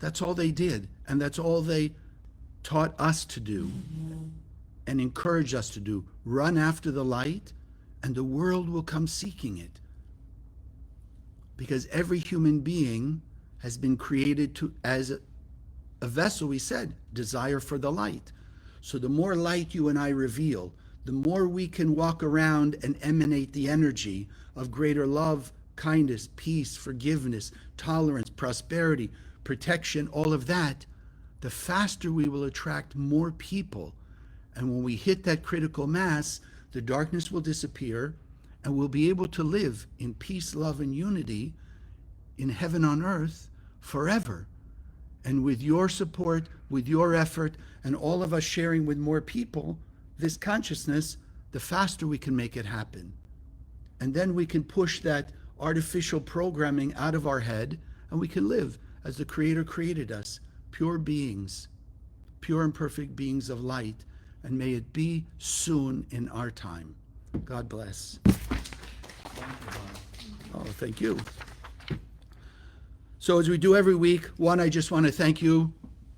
That's all they did. And that's all they taught us to do and encouraged us to do. Run after the light, and the world will come seeking it. Because every human being has been created as a vessel, we said, desire for the light. So the more light you and I reveal, the more we can walk around and emanate the energy of greater love, kindness, peace, forgiveness, tolerance, prosperity, protection, all of that, the faster we will attract more people. And when we hit that critical mass, the darkness will disappear, and we'll be able to live in peace, love, and unity in heaven on earth forever. And with your support, with your effort, and all of us sharing with more people this consciousness, the faster we can make it happen. And then we can push that artificial programming out of our head, and we can live as the Creator created us, pure beings, pure and perfect beings of light. And may it be soon in our time. God bless. Oh, thank you. So as we do every week, one, I just want to thank you,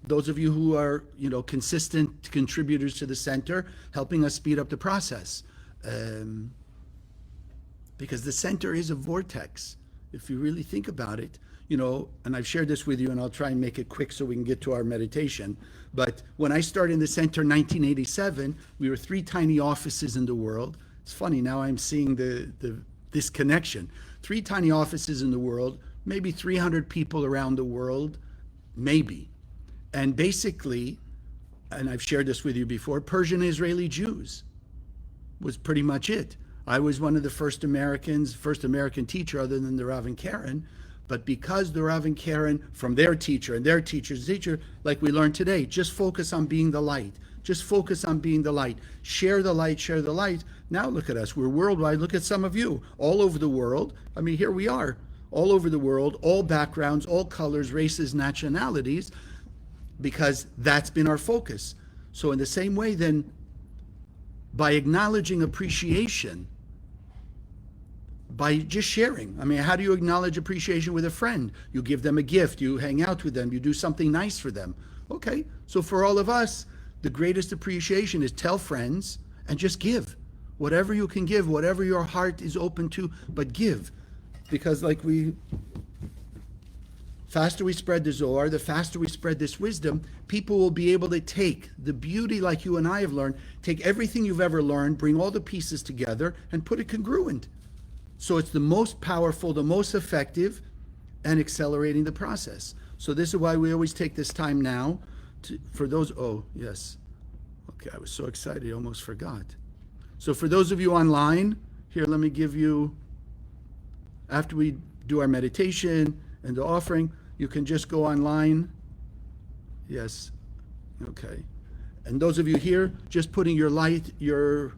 those of you who are, consistent contributors to the center, helping us speed up the process. Because the center is a vortex. If you really think about it, and I've shared this with you, and I'll try and make it quick so we can get to our meditation. But when I started in the center in 1987, we were 3 tiny offices in the world. It's funny, now I'm seeing this connection. 3 tiny offices in the world, maybe 300 people around the world, maybe. And basically, and I've shared this with you before, Persian Israeli Jews was pretty much it. I was one of the first American teacher other than the Rav and Karen. But because the Rav and Karen, from their teacher and their teacher's teacher, like we learned today, just focus on being the light. Just focus on being the light. Share the light, share the light. Now look at us. We're worldwide. Look at some of you all over the world. I mean, here we are, all over the world, all backgrounds, all colors, races, nationalities, because that's been our focus. So in the same way, then, by acknowledging appreciation, by just sharing. I mean, how do you acknowledge appreciation with a friend? You give them a gift, you hang out with them, you do something nice for them. Okay, so for all of us, the greatest appreciation is tell friends and just give. Whatever you can give, whatever your heart is open to, but give. Because faster we spread the Zohar, the faster we spread this wisdom, people will be able to take the beauty like you and I have learned, take everything you've ever learned, bring all the pieces together, and put it congruent. So it's the most powerful, the most effective, and accelerating the process. So this is why we always take this time now for those, oh, yes. Okay, I was so excited, I almost forgot. So for those of you online, here, let me give you, after we do our meditation and the offering, you can just go online. Yes, okay. And those of you here, just putting your light, your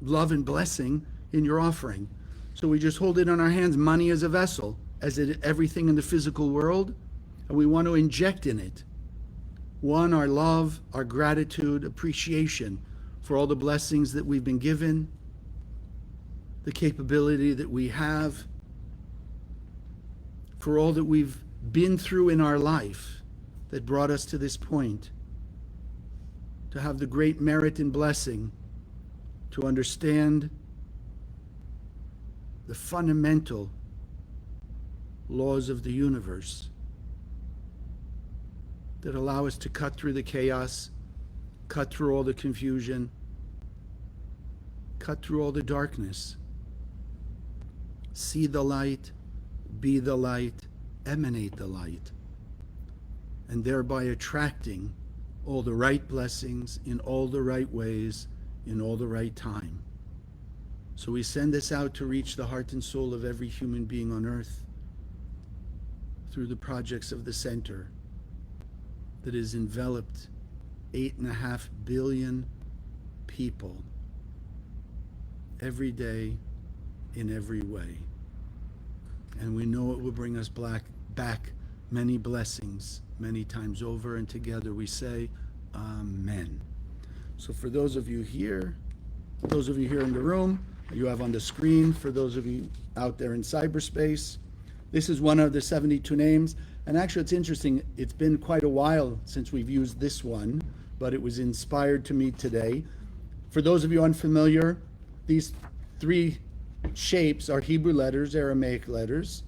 love and blessing in your offering. So we just hold it in our hands, money as a vessel, as everything in the physical world, and we want to inject in it. One, our love, our gratitude, appreciation for all the blessings that we've been given, the capability that we have, for all that we've been through in our life that brought us to this point, to have the great merit and blessing to understand the fundamental laws of the universe that allow us to cut through the chaos, cut through all the confusion, cut through all the darkness, see the light, be the light, emanate the light, and thereby attracting all the right blessings in all the right ways, in all the right time. So we send this out to reach the heart and soul of every human being on earth. through the projects of the center that has enveloped 8.5 billion people every day in every way. And we know it will bring us back many blessings many times over, and together we say, Amen. So for those of you here in the room, you have on the screen, for those of you out there in cyberspace, this is one of the 72 names. And actually, it's interesting, it's been quite a while since we've used this one, but it was inspired to me today. For those of you unfamiliar, these three shapes are Hebrew letters, Aramaic letters.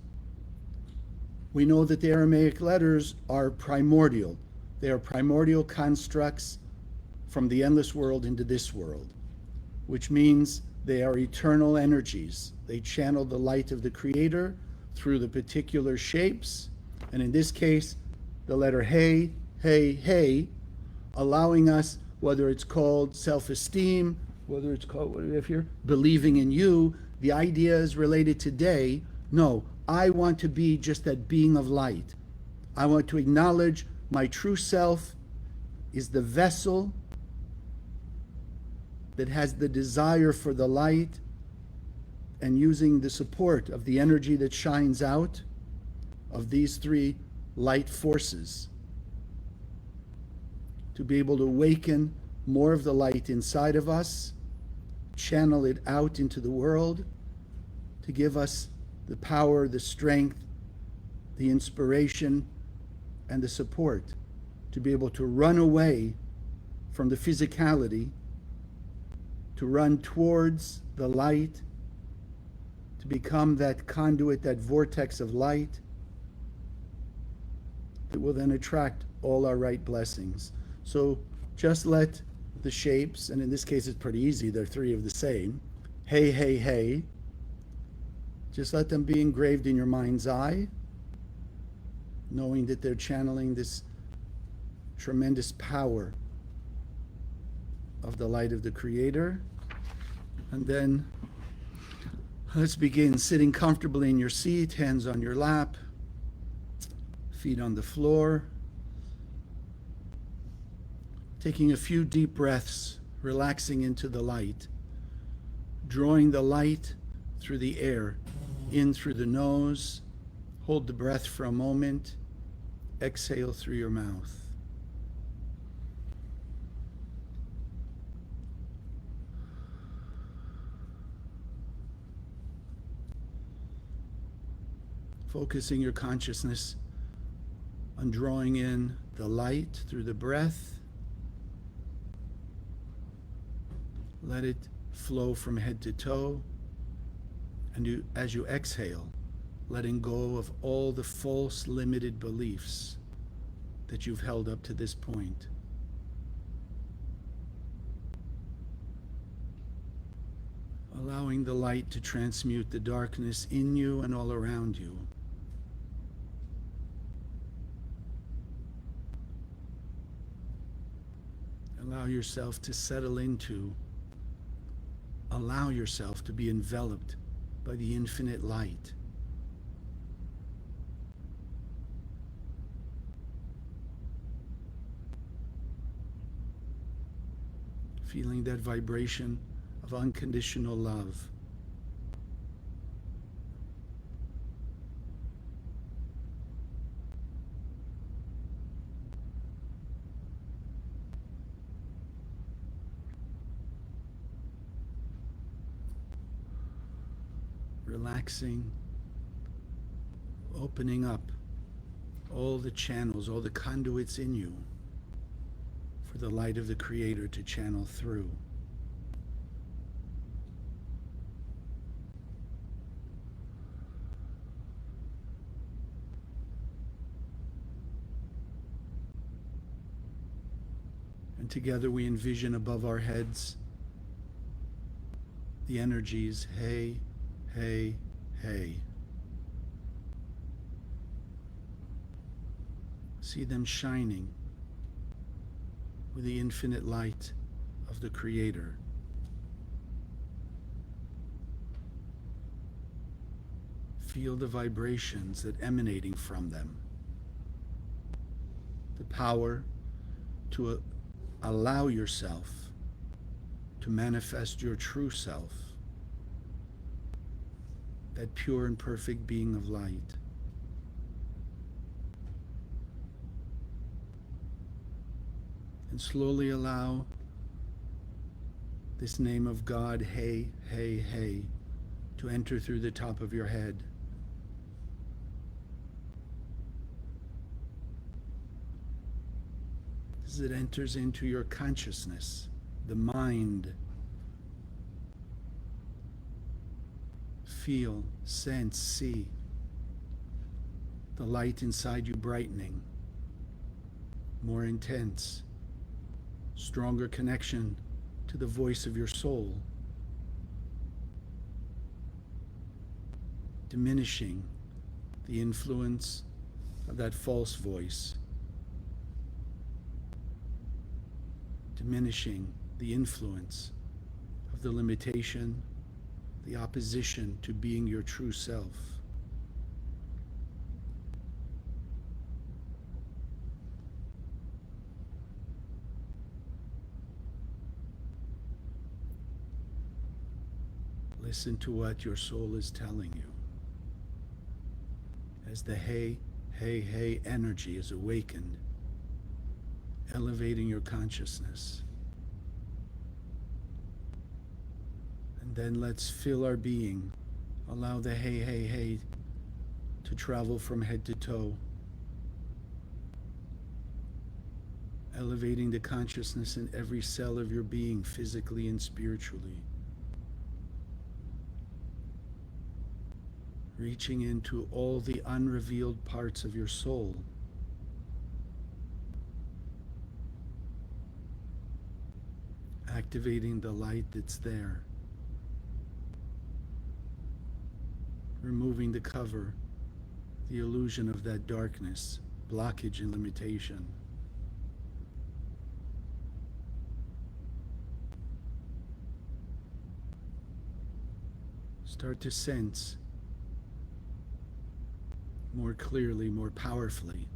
We know that the Aramaic letters are primordial. They are primordial constructs from the endless world into this world, which means they are eternal energies. They channel the light of the Creator through the particular shapes, and in this case, the letter Hey, Hey, Hey, allowing us, whether it's called self-esteem, whether it's called, what do we have here? Believing in you. The idea is related today. No, I want to be just that being of light. I want to acknowledge my true self is the vessel that has the desire for the light, and using the support of the energy that shines out of these three light forces to be able to awaken more of the light inside of us, channel it out into the world, to give us the power, the strength, the inspiration, and the support to be able to run away from the physicality, to run towards the light, to become that conduit, that vortex of light that will then attract all our right blessings. So just let the shapes, and in this case it's pretty easy, they're three of the same, Hey, Hey, Hey, just let them be engraved in your mind's eye, knowing that they're channeling this tremendous power of the light of the Creator. And then let's begin sitting comfortably in your seat, hands on your lap, feet on the floor. Taking a few deep breaths, relaxing into the light, drawing the light through the air, in through the nose. Hold the breath for a moment. Exhale through your mouth. Focusing your consciousness on drawing in the light through the breath. Let it flow from head to toe. And as you exhale, letting go of all the false, limited beliefs that you've held up to this point. Allowing the light to transmute the darkness in you and all around you. Allow yourself to settle into, allow yourself to be enveloped by the infinite light. Feeling that vibration of unconditional love. Relaxing, opening up all the channels, all the conduits in you for the light of the Creator to channel through. And together we envision above our heads the energies, hey, hey, hey. See them shining with the infinite light of the Creator. Feel the vibrations that emanating from them. The power to allow yourself to manifest your true self, that pure and perfect being of light. And slowly allow this name of God, Hey, Hey, Hey, to enter through the top of your head. As it enters into your consciousness, the mind, feel, sense, see the light inside you brightening, more intense, stronger connection to the voice of your soul, diminishing the influence of that false voice, diminishing the influence of the limitation, the opposition to being your true self. Listen to what your soul is telling you. As the Hey, Hey, Hey energy is awakened, elevating your consciousness. And then let's fill our being. Allow the Hey, Hey, Hey to travel from head to toe, elevating the consciousness in every cell of your being, physically and spiritually. Reaching into all the unrevealed parts of your soul. Activating the light that's there. Removing the cover, the illusion of that darkness, blockage and limitation. Start to sense more clearly, more powerfully,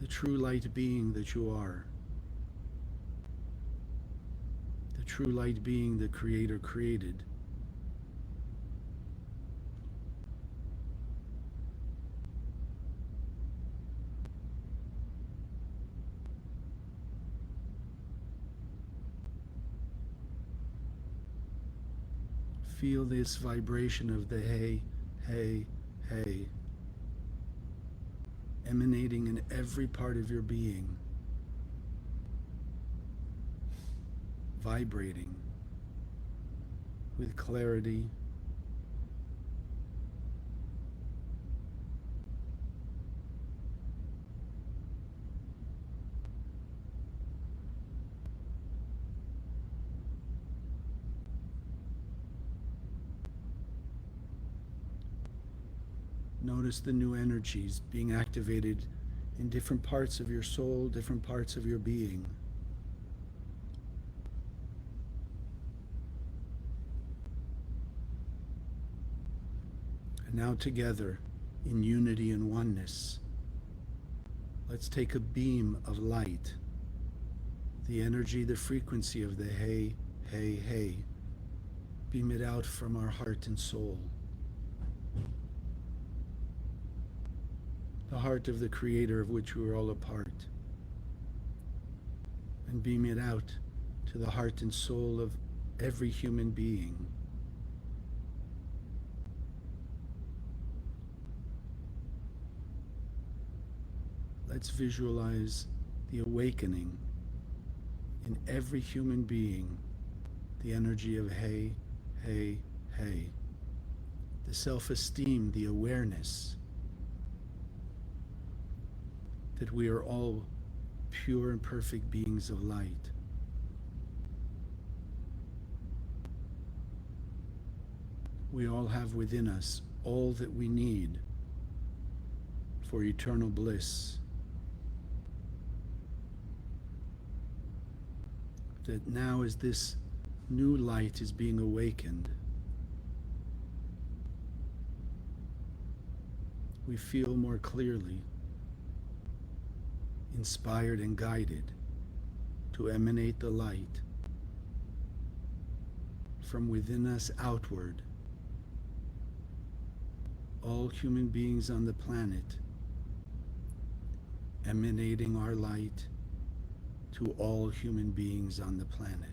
the true light being that you are, the true light being the Creator created. Feel this vibration of the Hey, Hey, Hey, emanating in every part of your being, vibrating with clarity, notice the new energies being activated in different parts of your soul, different parts of your being. And now together, in unity and oneness, let's take a beam of light, the energy, the frequency of the Hey, Hey, Hey, beam it out from our heart and soul. The heart of the Creator of which we are all a part, and beam it out to the heart and soul of every human being. Let's visualize the awakening in every human being, the energy of Hey, Hey, Hey, the self-esteem, the awareness that we are all pure and perfect beings of light. We all have within us all that we need for eternal bliss. That now as this new light is being awakened, we feel more clearly inspired and guided to emanate the light from within us outward. All human beings on the planet emanating our light to all human beings on the planet.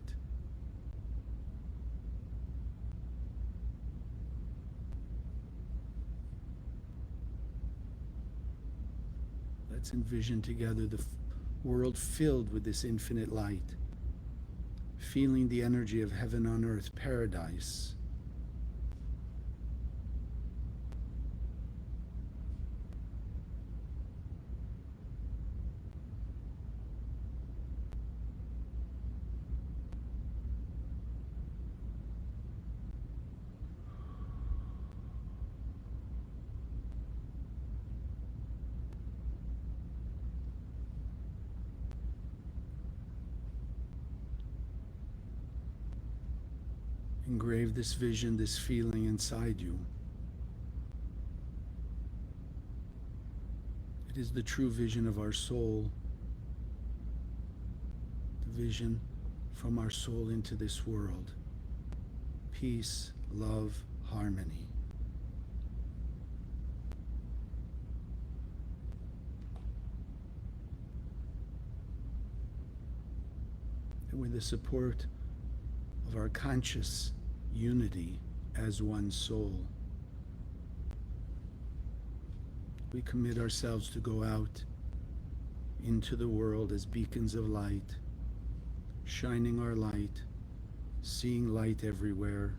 Let's envision together the world filled with this infinite light, feeling the energy of heaven on earth, paradise. Engrave this vision, this feeling inside you. It is the true vision of our soul, the vision from our soul into this world. Peace, love, harmony. And with the support of our conscious unity as one soul, we commit ourselves to go out into the world as beacons of light, shining our light, seeing light everywhere,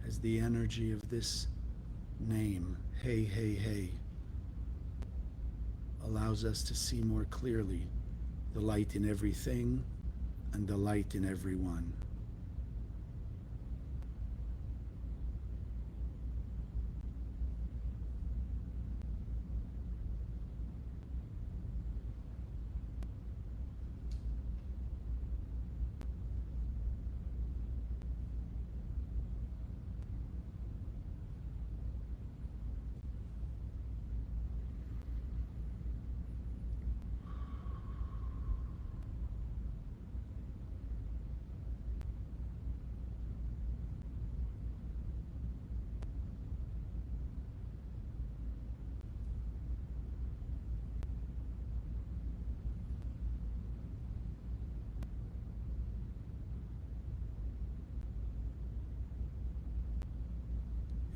as the energy of this name, Hey, Hey, Hey, allows us to see more clearly the light in everything and the light in everyone.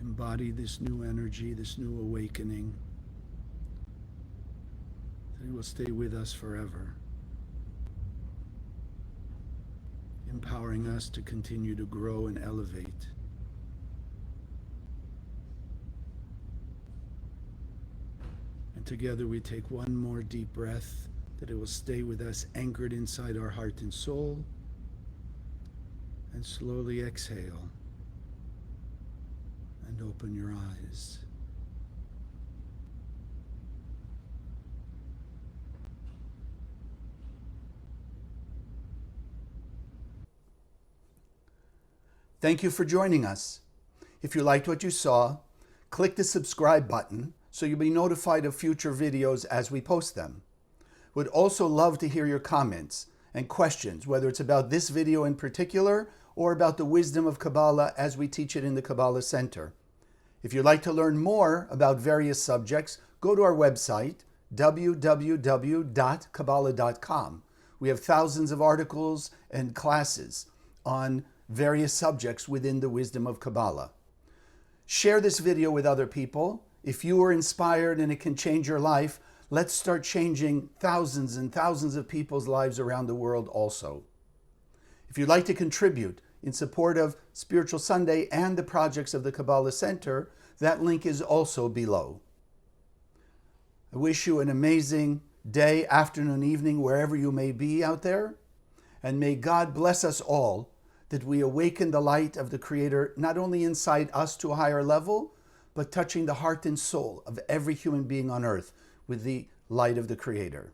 Embody this new energy, this new awakening, that it will stay with us forever, empowering us to continue to grow and elevate. And together we take one more deep breath, that it will stay with us, anchored inside our heart and soul, and slowly exhale. And open your eyes. Thank you for joining us. If you liked what you saw, click the subscribe button so you'll be notified of future videos as we post them. Would also love to hear your comments and questions, whether it's about this video in particular or about the wisdom of Kabbalah as we teach it in the Kabbalah Center. If you'd like to learn more about various subjects, go to our website, www.kabbalah.com. We have thousands of articles and classes on various subjects within the wisdom of Kabbalah. Share this video with other people. If you are inspired and it can change your life, let's start changing thousands and thousands of people's lives around the world also. If you'd like to contribute in support of Spiritual Sunday and the projects of the Kabbalah Center, that link is also below. I wish you an amazing day, afternoon, evening, wherever you may be out there. And may God bless us all, that we awaken the light of the Creator, not only inside us to a higher level, but touching the heart and soul of every human being on earth with the light of the Creator.